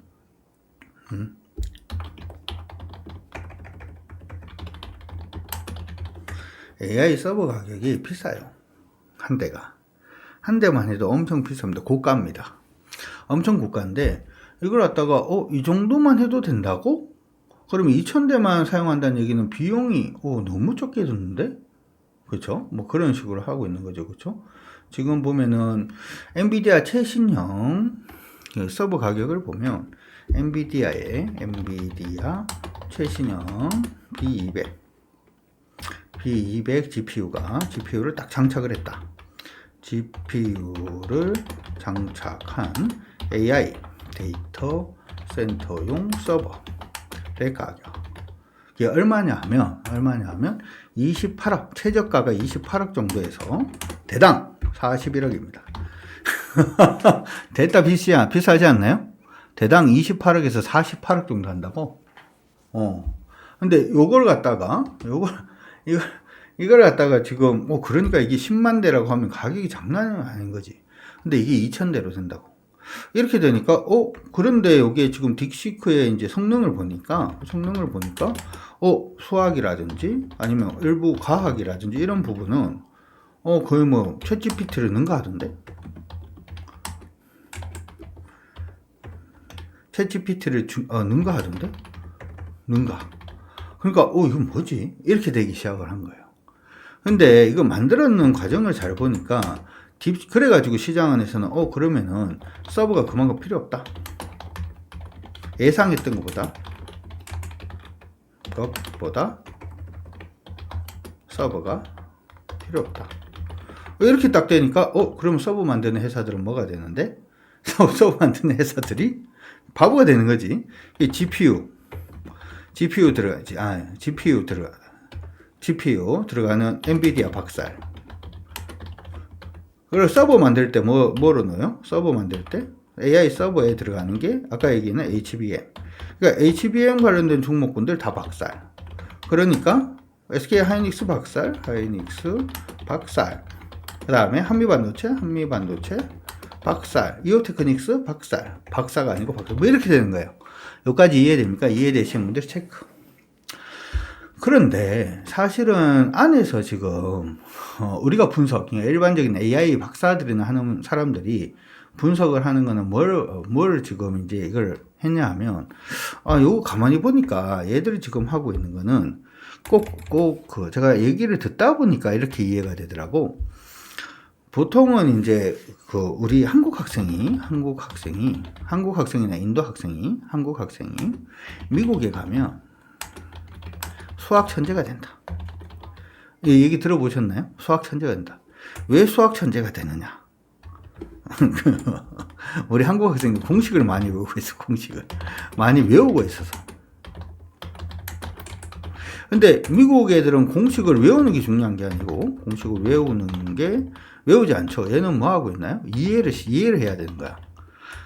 AI 서버 가격이 비싸요. 한 대만 해도 엄청 비쌉니다. 고가입니다. 엄청 고가인데 이걸 갖다가 이 정도만 해도 된다고? 그러면 2,000대만 사용한다는 얘기는 비용이 너무 적게 드는데? 그렇죠? 뭐 그런 식으로 하고 있는 거죠. 그렇죠? 지금 보면은 엔비디아 최신형 서버 가격을 보면 엔비디아 최신형 B200 GPU를 딱 장착을 했다. GPU를 장착한 AI 데이터 센터용 서버의 가격. 이게 얼마냐 하면 28억, 최저가가 28억 정도에서 대당 41억입니다. 됐다 비싸지 않나요? 대당 28억에서 48억 정도 한다고? 근데 요걸 갖다가, 이걸 갖다가 지금, 그러니까 이게 10만 대라고 하면 가격이 장난이 아닌 거지. 근데 이게 2,000대로 된다고. 이렇게 되니까, 그런데 여기에 지금 딕시크의 이제 성능을 보니까, 수학이라든지, 아니면 일부 과학이라든지 이런 부분은, 거의 뭐, 챗GPT를 능가하던데? 챗GPT를 능가하던데? 능가. 그러니까, 이건 뭐지? 이렇게 되기 시작을 한 거예요. 근데 이거 만들었는 과정을 잘 보니까, 그래가지고 시장 안에서는, 그러면은 서버가 그만큼 필요 없다. 예상했던 것보다 서버가 필요 없다. 이렇게 딱 되니까, 그럼 서버 만드는 회사들은 뭐가 되는데? 서버 만드는 회사들이 바보가 되는 거지. GPU 들어가는 엔비디아 박살. 그리고 서버 만들 때 뭐로 넣어요? 서버 만들 때 AI 서버에 들어가는 게 아까 얘기는 HBM. 그러니까 HBM 관련된 종목군들 다 박살. 그러니까 SK 하이닉스 박살. 그 다음에 한미반도체 박살. 이오테크닉스 박살. 박사가 아니고 박살. 뭐 이렇게 되는 거예요. 여기까지 이해됩니까? 이해되시는 분들 체크. 그런데 사실은 안에서 지금 우리가 분석, 일반적인 AI 박사들이나 하는 사람들이 분석을 하는 거는 뭘 지금 이제 이걸 했냐 하면, 요거 가만히 보니까 얘들이 지금 하고 있는 거는 꼭 제가 얘기를 듣다 보니까 이렇게 이해가 되더라고. 보통은 이제 우리 한국 학생이나 인도 학생이 미국에 가면 수학 천재가 된다. 이 얘기 들어보셨나요? 수학 천재가 된다. 왜 수학 천재가 되느냐? 우리 한국 학생이 공식을 많이 외우고 있어. 공식을 많이 외우고 있어서. 근데 미국 애들은 공식을 외우는 게 중요한 게 아니고, 공식을 외우지 않죠. 얘는 뭐 하고 있나요? 이해를 해야 되는 거야.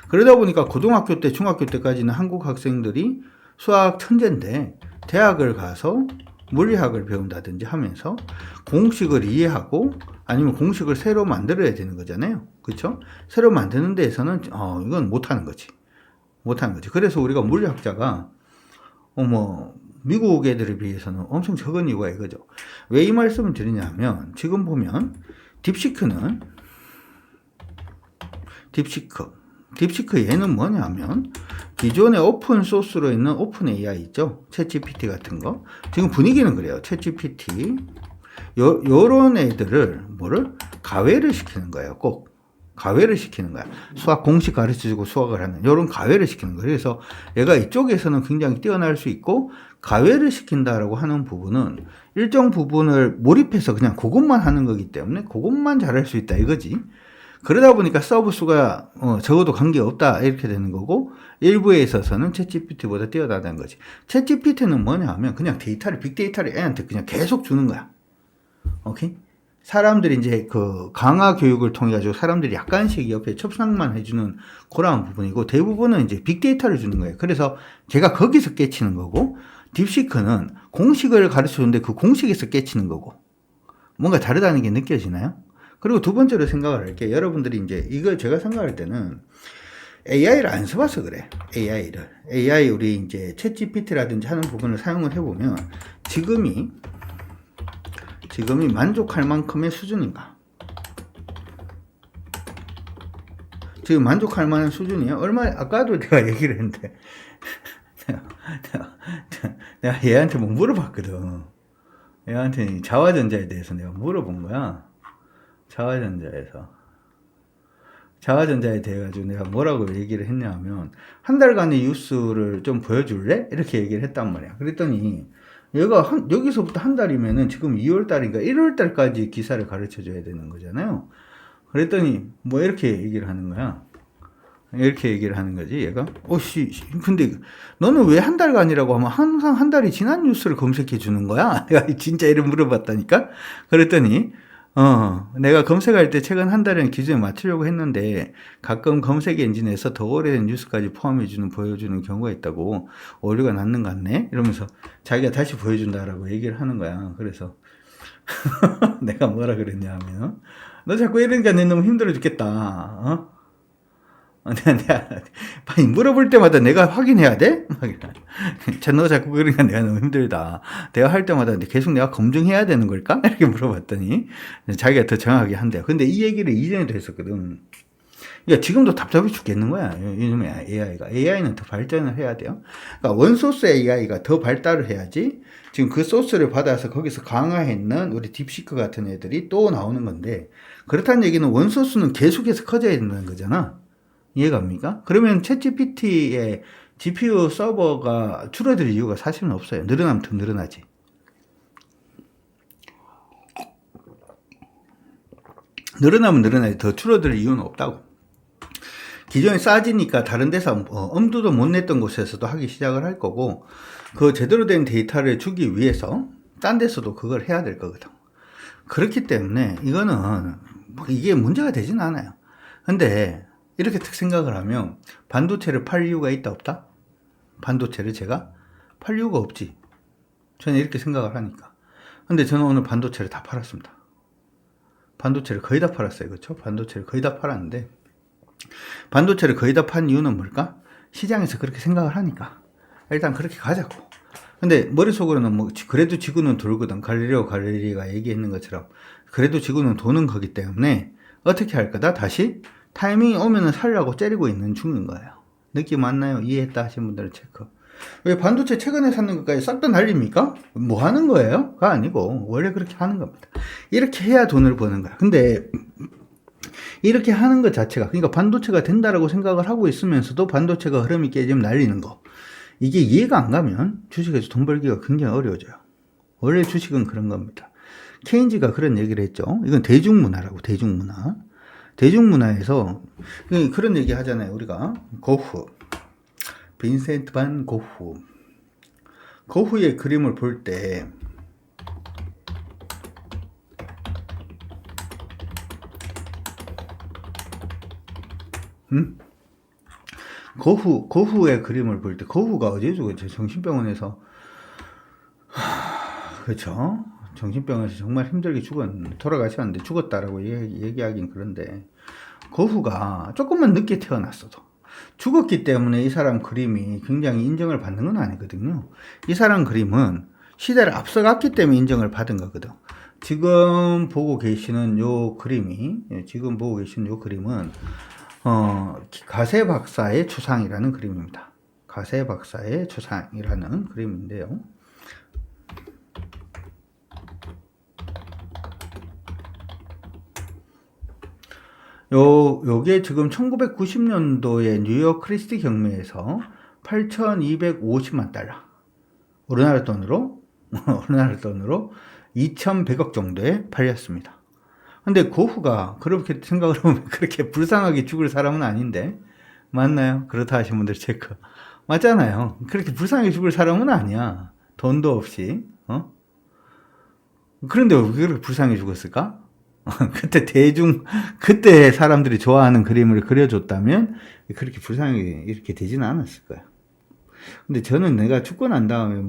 그러다 보니까 고등학교 때, 중학교 때까지는 한국 학생들이 수학 천재인데, 대학을 가서 물리학을 배운다든지 하면서 공식을 이해하고, 아니면 공식을 새로 만들어야 되는 거잖아요. 그쵸? 새로 만드는 데에서는 이건 못하는 거지. 그래서 우리가 물리학자가 미국 애들에 비해서는 엄청 적은 이유가 이거죠. 왜 이 말씀을 드리냐면, 지금 보면 딥시크 얘는 뭐냐면, 기존의 오픈 소스로 있는 오픈 AI 있죠? 챗GPT 같은 거. 지금 분위기는 그래요. 챗GPT. 요런 애들을 가외를 시키는 거예요. 꼭. 가외를 시키는 거야. 수학 공식 가르쳐주고 수학을 하는. 요런 가외를 시키는 거예요. 그래서 얘가 이쪽에서는 굉장히 뛰어날 수 있고, 가외를 시킨다라고 하는 부분은 일정 부분을 몰입해서 그냥 그것만 하는 거기 때문에 그것만 잘할 수 있다 이거지. 그러다 보니까 서브 수가 적어도 관계없다 이렇게 되는 거고, 일부에 있어서는 챗GPT보다 뛰어나다는 거지. 챗GPT는 뭐냐 하면 그냥 빅데이터를 애한테 그냥 계속 주는 거야. 오케이? 사람들이 이제 강화 교육을 통해 가지고 사람들이 약간씩 옆에 첩상만 해주는 그런 부분이고, 대부분은 이제 빅데이터를 주는 거예요. 그래서 걔가 거기서 깨치는 거고, 딥시크는 공식을 가르쳐 주는데 그 공식에서 깨치는 거고, 뭔가 다르다는 게 느껴지나요? 그리고 두 번째로 생각을 할게요. 여러분들이 이제 이걸 제가 생각할 때는 AI를 안 써봐서 그래. AI 우리 이제 챗GPT라든지 하는 부분을 사용을 해보면 지금이 만족할 만큼의 수준인가? 지금 만족할 만한 수준이에요? 아까도 내가 얘기를 했는데 내가 얘한테 뭐 물어봤거든. 얘한테 자화전자에 대해서 내가 물어본 거야. 자화전자에 대해 가지고 내가 뭐라고 얘기를 했냐면, 한 달간의 뉴스를 좀 보여줄래? 이렇게 얘기를 했단 말이야. 그랬더니 얘가 여기서부터 한 달이면은 지금 2월달인가 1월달까지 기사를 가르쳐 줘야 되는 거잖아요. 그랬더니 뭐 이렇게 얘기를 하는 거야. 이렇게 얘기를 하는 거지, 얘가. 근데 너는 왜 한 달간이라고 하면 항상 한 달이 지난 뉴스를 검색해 주는 거야? 내가 진짜 이름 물어봤다니까? 그랬더니 내가 검색할 때 최근 한 달은 기준에 맞추려고 했는데 가끔 검색 엔진에서 더 오래된 뉴스까지 보여주는 경우가 있다고 오류가 났는 것 같네? 이러면서 자기가 다시 보여준다라고 얘기를 하는 거야. 그래서 내가 뭐라 그랬냐 하면, 너 자꾸 이러니까 내 너무 힘들어 죽겠다. 내가 물어볼 때마다 내가 확인해야 돼? 너 자꾸 그러니까 내가 너무 힘들다. 대화할 때마다 계속 내가 검증해야 되는 걸까? 이렇게 물어봤더니 자기가 더 정확하게 한대요. 근데 이 얘기를 이전에도 했었거든. 그러니까 지금도 답답해 죽겠는 거야. 요즘에 AI는 더 발전을 해야 돼요. 그러니까 원소스 AI가 더 발달을 해야지 지금 그 소스를 받아서 거기서 강화했는 우리 딥시크 같은 애들이 또 나오는 건데, 그렇다는 얘기는 원소스는 계속해서 커져야 된다는 거잖아. 이해갑니까? 그러면 챗GPT의 GPU 서버가 줄어들 이유가 사실은 없어요. 늘어나면 더 늘어나지. 늘어나면 늘어나지 더 줄어들 이유는 없다고. 기존에 싸지니까 다른 데서 엄두도 못 냈던 곳에서도 하기 시작을 할 거고, 그 제대로 된 데이터를 주기 위해서 딴 데서도 그걸 해야 될 거거든. 그렇기 때문에 이거는 이게 문제가 되진 않아요. 근데 이렇게 딱 생각을 하면 반도체를 팔 이유가 있다 없다? 반도체를 제가 팔 이유가 없지. 저는 이렇게 생각을 하니까. 근데 저는 오늘 반도체를 다 팔았습니다. 반도체를 거의 다 팔았어요. 그렇죠? 반도체를 거의 다 팔았는데, 반도체를 거의 다 판 이유는 뭘까? 시장에서 그렇게 생각을 하니까 일단 그렇게 가자고. 근데 머릿속으로는 그래도 지구는 돌거든. 갈릴리가 얘기했는 것처럼 그래도 지구는 도는 거기 때문에 어떻게 할 거다? 다시 타이밍이 오면은 살라고 째리고 있는 중인 거예요. 느낌 맞나요? 이해했다 하신 분들은 체크. 왜 반도체 최근에 샀는 것까지 싹 다 날립니까? 뭐 하는 거예요? 가 아니고 원래 그렇게 하는 겁니다. 이렇게 해야 돈을 버는 거야. 근데 이렇게 하는 것 자체가, 그러니까 반도체가 된다라고 생각을 하고 있으면서도 반도체가 흐름이 깨지면 날리는 거, 이게 이해가 안 가면 주식에서 돈 벌기가 굉장히 어려워져요. 원래 주식은 그런 겁니다. 케인즈가 그런 얘기를 했죠. 이건 대중문화라고. 대중문화에서 그런 얘기 하잖아요. 우리가 빈센트 반 고흐의 그림을 볼 때 고흐의 그림을 볼 때, 고흐가 어디에 죽었죠? 정신병원에서. 그렇죠? 정신병원에서 정말 힘들게 돌아가셨는데 죽었다라고 얘기하긴 그런데, 고흐가 조금만 늦게 태어났어도 죽었기 때문에 이 사람 그림이 굉장히 인정을 받는 건 아니거든요. 이 사람 그림은 시대를 앞서갔기 때문에 인정을 받은 거거든. 지금 보고 계시는 요 그림은 가세 박사의 추상이라는 그림입니다. 가세 박사의 추상이라는 그림인데요. 요게 지금 1990년도에 뉴욕 크리스티 경매에서 8,250만 달러. 우리나라 돈으로 2,100억 정도에 팔렸습니다. 근데 고흐가 그렇게 생각을 하면 그렇게 불쌍하게 죽을 사람은 아닌데, 맞나요? 그렇다 하신 분들 체크. 맞잖아요. 그렇게 불쌍하게 죽을 사람은 아니야. 돈도 없이. 그런데 왜 그렇게 불쌍하게 죽었을까? 그때 사람들이 좋아하는 그림을 그려줬다면 그렇게 불쌍하게 이렇게 되지는 않았을 거야. 근데 저는 내가 죽고 난 다음에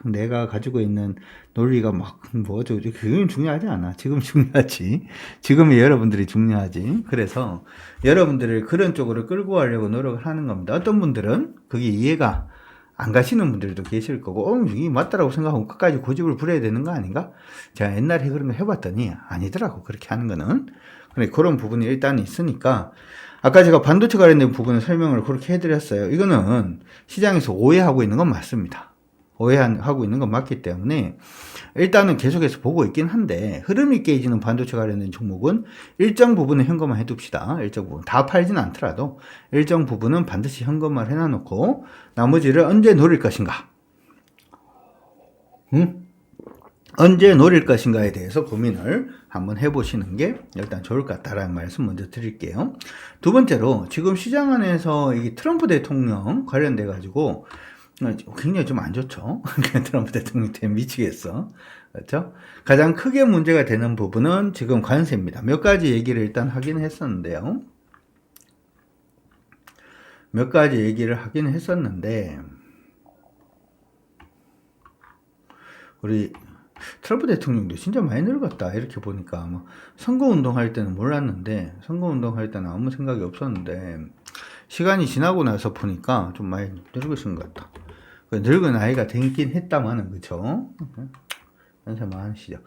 내가 가지고 있는 논리가 그건 중요하지 않아. 지금 중요하지. 지금의 여러분들이 중요하지. 그래서 여러분들을 그런 쪽으로 끌고 가려고 노력을 하는 겁니다. 어떤 분들은 그게 이해가 안 가시는 분들도 계실 거고, 이게 맞다라고 생각하고 끝까지 고집을 부려야 되는 거 아닌가? 제가 옛날에 그런 거 해봤더니 아니더라고, 그렇게 하는 거는. 근데 그런 부분이 일단 있으니까, 아까 제가 반도체 관련된 부분을 설명을 그렇게 해드렸어요. 이거는 시장에서 오해하고 있는 건 맞습니다. 오해하고 있는 건 맞기 때문에 일단은 계속해서 보고 있긴 한데, 흐름이 깨지는 반도체 관련된 종목은 일정 부분은 현금화 해둡시다. 일정 부분. 다 팔진 않더라도 일정 부분은 반드시 현금화를 해놔놓고 나머지를 언제 노릴 것인가? 언제 노릴 것인가에 대해서 고민을 한번 해보시는 게 일단 좋을 것 같다라는 말씀 먼저 드릴게요. 두 번째로, 지금 시장 안에서 이 트럼프 대통령 관련돼 가지고 굉장히 좀 안 좋죠. 트럼프 대통령 때문에 미치겠어. 그렇죠? 가장 크게 문제가 되는 부분은 지금 관세입니다. 몇 가지 얘기를 일단 하긴 했었는데요. 우리 트럼프 대통령도 진짜 많이 늙었다. 이렇게 보니까 뭐 선거운동 할 때는 몰랐는데, 선거운동 할 때는 아무 생각이 없었는데, 시간이 지나고 나서 보니까 좀 많이 늙으신 것 같다. 늙은 아이가 되긴 했다마는, 그쵸? 연세 많으시죠.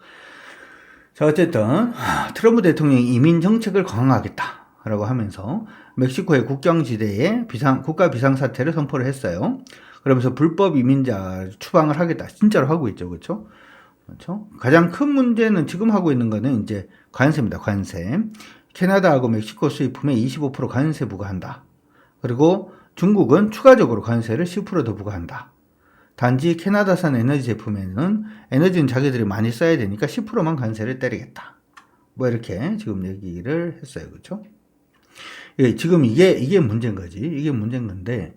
자, 어쨌든 트럼프 대통령이 이민 정책을 강화하겠다 라고 하면서 멕시코의 국경지대에 국가 비상사태를 선포를 했어요. 그러면서 불법 이민자 추방을 하겠다. 진짜로 하고 있죠. 그렇죠? 그렇죠? 가장 큰 문제는 지금 하고 있는 거는 이제 관세입니다. 관세. 캐나다하고 멕시코 수입품에 25% 관세 부과한다. 그리고 중국은 추가적으로 관세를 10% 더 부과한다. 단지 캐나다산 에너지 제품에는 에너지는 자기들이 많이 써야 되니까 10%만 관세를 때리겠다. 뭐 이렇게 지금 얘기를 했어요. 그렇죠? 예, 지금 이게 문제인 거지. 이게 문제인 건데,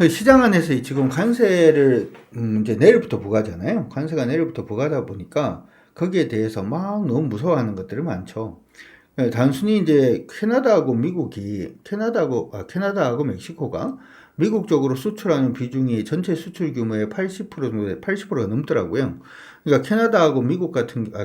시장 안에서 지금 관세를 이제 내일부터 부과하잖아요. 관세가 내일부터 부과하다 보니까 거기에 대해서 막 너무 무서워하는 것들이 많죠. 단순히 이제 캐나다하고 멕시코가 미국 쪽으로 수출하는 비중이 전체 수출 규모의 80%가 넘더라고요. 그러니까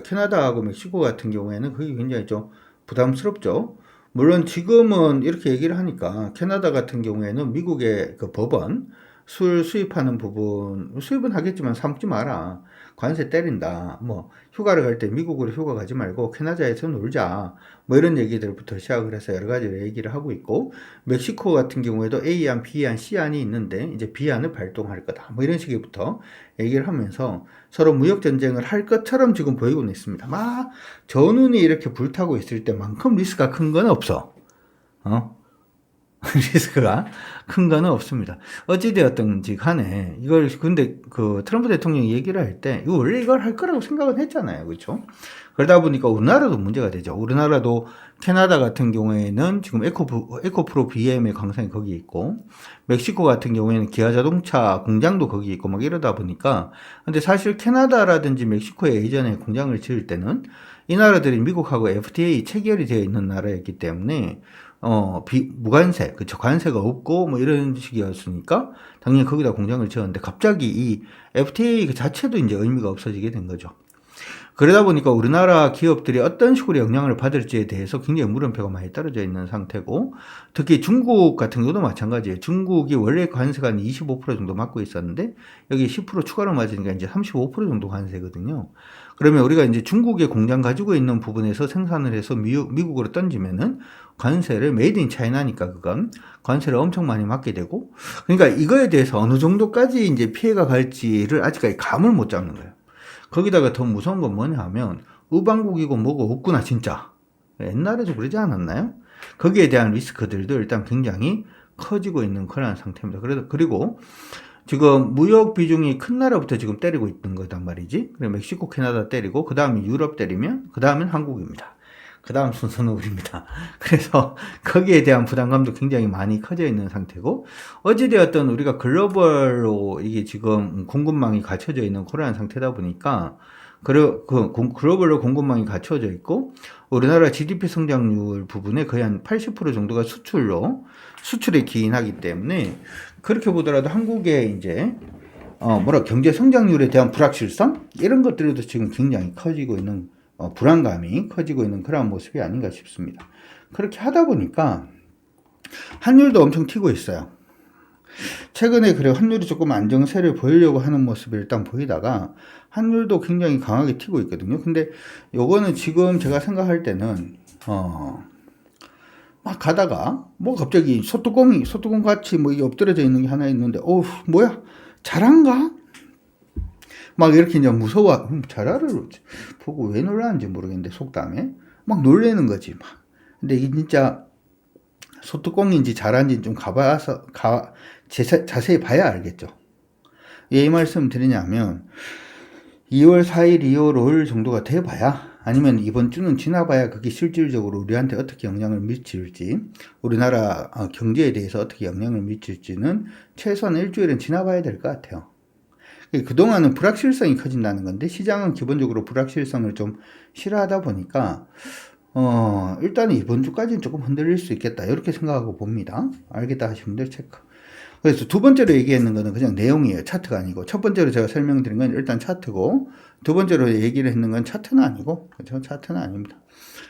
캐나다하고 멕시코 같은 경우에는 그게 굉장히 좀 부담스럽죠. 물론 지금은 이렇게 얘기를 하니까 캐나다 같은 경우에는 미국의 그 법원 술 수입하는 부분 수입은 하겠지만 삼지 마라. 관세 때린다. 뭐 휴가를 갈 때 미국으로 휴가 가지 말고 캐나다에서 놀자. 뭐 이런 얘기들부터 시작을 해서 여러 가지 얘기를 하고 있고, 멕시코 같은 경우에도 A안, B안, C안이 있는데 이제 B안을 발동할 거다. 뭐 이런 식부터 얘기를 하면서 서로 무역 전쟁을 할 것처럼 지금 보이고는 있습니다. 막 전운이 이렇게 불타고 있을 때만큼 리스크가 큰 건 없어. 리스크가 큰 거는 없습니다. 어찌되었든지 간에, 근데 트럼프 대통령이 얘기를 할 때, 원래 이걸 할 거라고 생각은 했잖아요. 그렇죠? 그러다 보니까 우리나라도 문제가 되죠. 우리나라도 캐나다 같은 경우에는 지금 에코프로 BM의 광산이 거기 있고, 멕시코 같은 경우에는 기아 자동차 공장도 거기 있고, 막 이러다 보니까, 근데 사실 캐나다라든지 멕시코에 예전에 공장을 지을 때는 이 나라들이 미국하고 FTA 체결이 되어 있는 나라였기 때문에, 무관세, 그쵸. 관세가 없고, 뭐 이런 식이었으니까, 당연히 거기다 공장을 지었는데, 갑자기 이 FTA 그 자체도 이제 의미가 없어지게 된 거죠. 그러다 보니까 우리나라 기업들이 어떤 식으로 영향을 받을지에 대해서 굉장히 물음표가 많이 떨어져 있는 상태고, 특히 중국 같은 경우도 마찬가지예요. 중국이 원래 관세가 한 25% 정도 맞고 있었는데, 여기 10% 추가로 맞으니까 이제 35% 정도 관세거든요. 그러면 우리가 이제 중국의 공장 가지고 있는 부분에서 생산을 해서 미국으로 던지면은 관세를 메이드 인 차이나니까 그건 관세를 엄청 많이 맞게 되고, 그러니까 이거에 대해서 어느 정도까지 이제 피해가 갈지를 아직까지 감을 못 잡는 거예요. 거기다가 더 무서운 건 뭐냐 하면 우방국이고 뭐고 없구나 진짜. 옛날에도 그러지 않았나요? 거기에 대한 리스크들도 일단 굉장히 커지고 있는 그런 상태입니다. 그리고 지금 무역 비중이 큰 나라부터 지금 때리고 있는 거단 말이지. 그래 멕시코, 캐나다 때리고 그 다음에 유럽 때리면 그 다음엔 한국입니다. 그 다음 순서는 우리입니다. 그래서 거기에 대한 부담감도 굉장히 많이 커져 있는 상태고, 어찌되었든 우리가 글로벌로 이게 지금 공급망이 갖춰져 있는 그러한 상태다 보니까, 글로벌로 공급망이 갖춰져 있고, 우리나라 GDP 성장률 부분에 거의 한 80% 정도가 수출에 기인하기 때문에, 그렇게 보더라도 한국의 이제, 경제 성장률에 대한 불확실성? 이런 것들도 지금 굉장히 커지고 있는 불안감이 커지고 있는 그런 모습이 아닌가 싶습니다. 그렇게 하다 보니까 환율도 엄청 튀고 있어요. 최근에 그래 환율이 조금 안정세를 보이려고 하는 모습이 일단 보이다가 환율도 굉장히 강하게 튀고 있거든요. 근데 요거는 지금 제가 생각할 때는 막 가다가 뭐 갑자기 소뚜껑 같이 뭐 이게 엎드려져 있는 게 하나 있는데 뭐야 자란가? 막 이렇게 이제 무서워, 자라를 보고 왜 놀라는지 모르겠는데, 속담에. 막 놀래는 거지, 막. 근데 이게 진짜 소뚜껑인지 자라인지 좀 자세히 봐야 알겠죠. 왜 이 말씀 드리냐면, 2월 4일, 2월 5일 정도가 돼봐야, 아니면 이번 주는 지나봐야 그게 실질적으로 우리한테 어떻게 영향을 미칠지, 우리나라 경제에 대해서 어떻게 영향을 미칠지는 최소한 일주일은 지나봐야 될 것 같아요. 그동안은 불확실성이 커진다는 건데, 시장은 기본적으로 불확실성을 좀 싫어하다 보니까 일단은 이번 주까지는 조금 흔들릴 수 있겠다, 이렇게 생각하고 봅니다. 알겠다 하시는 분들 체크. 그래서 두 번째로 얘기했는 거는 그냥 내용이에요. 차트가 아니고. 첫 번째로 제가 설명드린 건 일단 차트고, 두 번째로 얘기를 했는 건 차트는 아니고, 그렇죠? 차트는 아닙니다.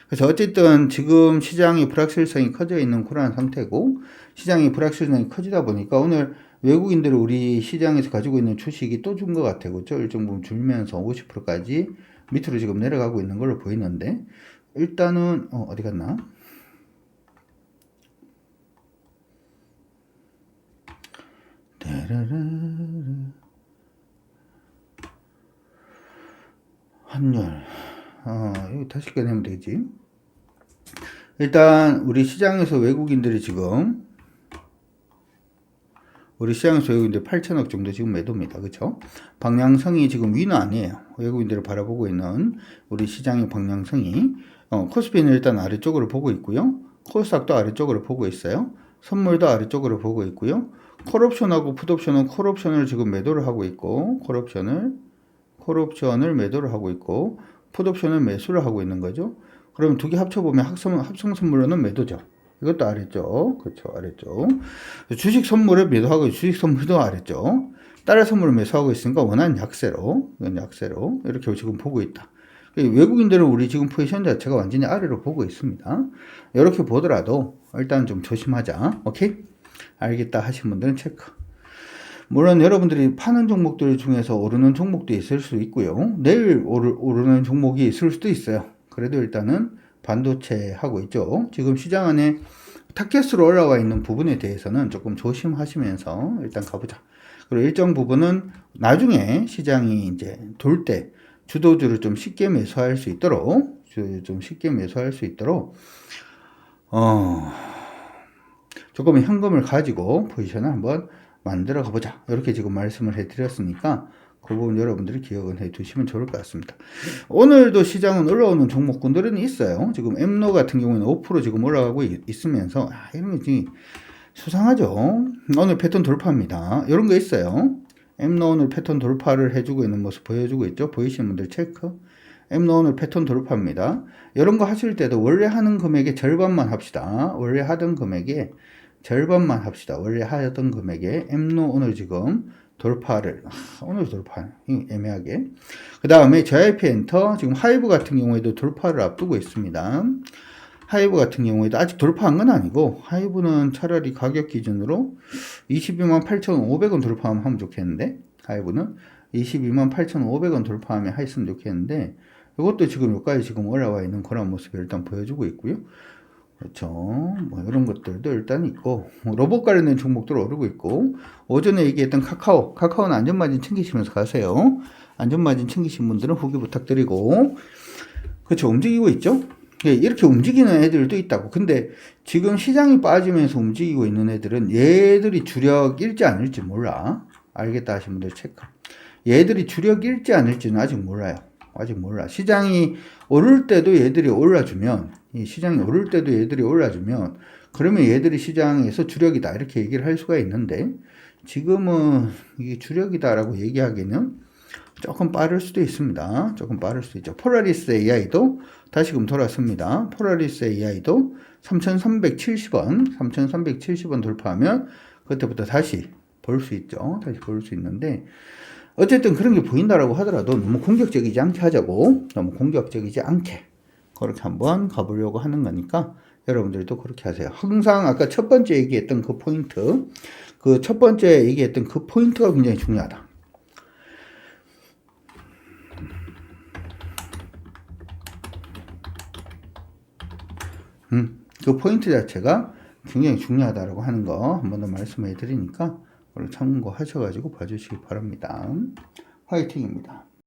그래서 어쨌든 지금 시장이 불확실성이 커져 있는 그러한 상태고, 시장이 불확실성이 커지다 보니까 오늘 외국인들이 우리 시장에서 가지고 있는 주식이 또 준 것 같아요. 그렇죠? 일정 부분 줄면서 50%까지 밑으로 지금 내려가고 있는 걸로 보이는데, 일단은 어디 갔나? 환율. 이거 다시 꺼내면 되지. 일단 우리 시장에서 외국인들이 지금 우리 시장에서 외국인들 8천억 정도 지금 매도입니다. 그렇죠? 방향성이 지금 위는 아니에요. 외국인들을 바라보고 있는 우리 시장의 방향성이 코스피는 일단 아래쪽으로 보고 있고요. 코스닥도 아래쪽으로 보고 있어요. 선물도 아래쪽으로 보고 있고요. 콜옵션하고 풋옵션은 콜옵션을 지금 매도를 하고 있고, 콜옵션을 매도를 하고 있고, 풋옵션을 매수를 하고 있는 거죠. 그러면 두 개 합쳐보면 합성 선물로는 매도죠. 이것도 아래쪽. 그렇죠. 아래쪽. 주식 선물을 매도하고 주식 선물도 아래쪽. 다른 선물을 매수하고 있으니까 원하는 약세로. 이건 약세로. 이렇게 지금 보고 있다. 외국인들은 우리 지금 포지션 자체가 완전히 아래로 보고 있습니다. 이렇게 보더라도 일단 좀 조심하자. 오케이? 알겠다 하신 분들은 체크. 물론 여러분들이 파는 종목들 중에서 오르는 종목도 있을 수 있고요. 내일 오르는 종목이 있을 수도 있어요. 그래도 일단은 반도체 하고 있죠. 지금 시장 안에 타켓으로 올라와 있는 부분에 대해서는 조금 조심하시면서 일단 가보자. 그리고 일정 부분은 나중에 시장이 이제 돌 때 주도주를 좀 쉽게 매수할 수 있도록 조금 현금을 가지고 포지션을 한번 만들어 가보자. 이렇게 지금 말씀을 해드렸으니까 그 부분 여러분들이 기억은 해 두시면 좋을 것 같습니다. 오늘도 시장은 올라오는 종목군들은 있어요. 지금 엠노 같은 경우에는 5% 지금 올라가고 있으면서 이런 게 수상하죠. 오늘 패턴 돌파입니다. 이런 거 있어요. 엠노 오늘 패턴 돌파를 해주고 있는 모습 보여주고 있죠. 보이시는 분들 체크. 엠노 오늘 패턴 돌파입니다. 이런 거 하실 때도 원래 하는 금액의 절반만 합시다. 원래 하던 금액의 절반만 합시다. 원래 하던 금액에 엠노 오늘 지금 돌파를 오늘 돌파 애매하게. 그 다음에 JYP 엔터 지금 하이브 같은 경우에도 돌파를 앞두고 있습니다. 하이브 같은 경우에도 아직 돌파한 건 아니고, 하이브는 차라리 가격 기준으로 22만 8,500원 돌파하면 좋겠는데, 하이브는 22만 8,500원 돌파하면 했으면 좋겠는데, 이것도 지금 여기까지 지금 올라와 있는 그런 모습을 일단 보여주고 있고요. 그렇죠. 뭐 이런 것들도 일단 있고, 로봇 관련된 종목들 오르고 있고, 오전에 얘기했던 카카오는 안전마진 챙기시면서 가세요. 안전마진 챙기신 분들은 후기 부탁드리고, 그렇죠. 움직이고 있죠. 이렇게 움직이는 애들도 있다고. 근데 지금 시장이 빠지면서 움직이고 있는 애들은 얘들이 주력일지 아닐지 몰라. 알겠다 하신 분들 체크. 얘들이 주력일지 아닐지는 아직 몰라요. 아직 몰라. 시장이 오를 때도 얘들이 올라주면, 그러면 얘들이 시장에서 주력이다 이렇게 얘기를 할 수가 있는데, 지금은 이게 주력이다라고 얘기하기는 조금 빠를 수도 있습니다. 조금 빠를 수도 있죠. 폴라리스 AI도 다시금 돌았습니다. 폴라리스 AI도 3,370원 돌파하면 그때부터 다시 볼 수 있죠. 다시 볼 수 있는데, 어쨌든 그런 게 보인다라고 하더라도 너무 공격적이지 않게 하자고. 너무 공격적이지 않게 그렇게 한번 가보려고 하는 거니까 여러분들도 그렇게 하세요. 항상 아까 첫 번째 얘기했던 그 포인트, 그 포인트가 굉장히 중요하다. 그 포인트 자체가 굉장히 중요하다라고 하는 거 한 번 더 말씀해 드리니까 참고하셔가지고 봐주시기 바랍니다. 화이팅입니다.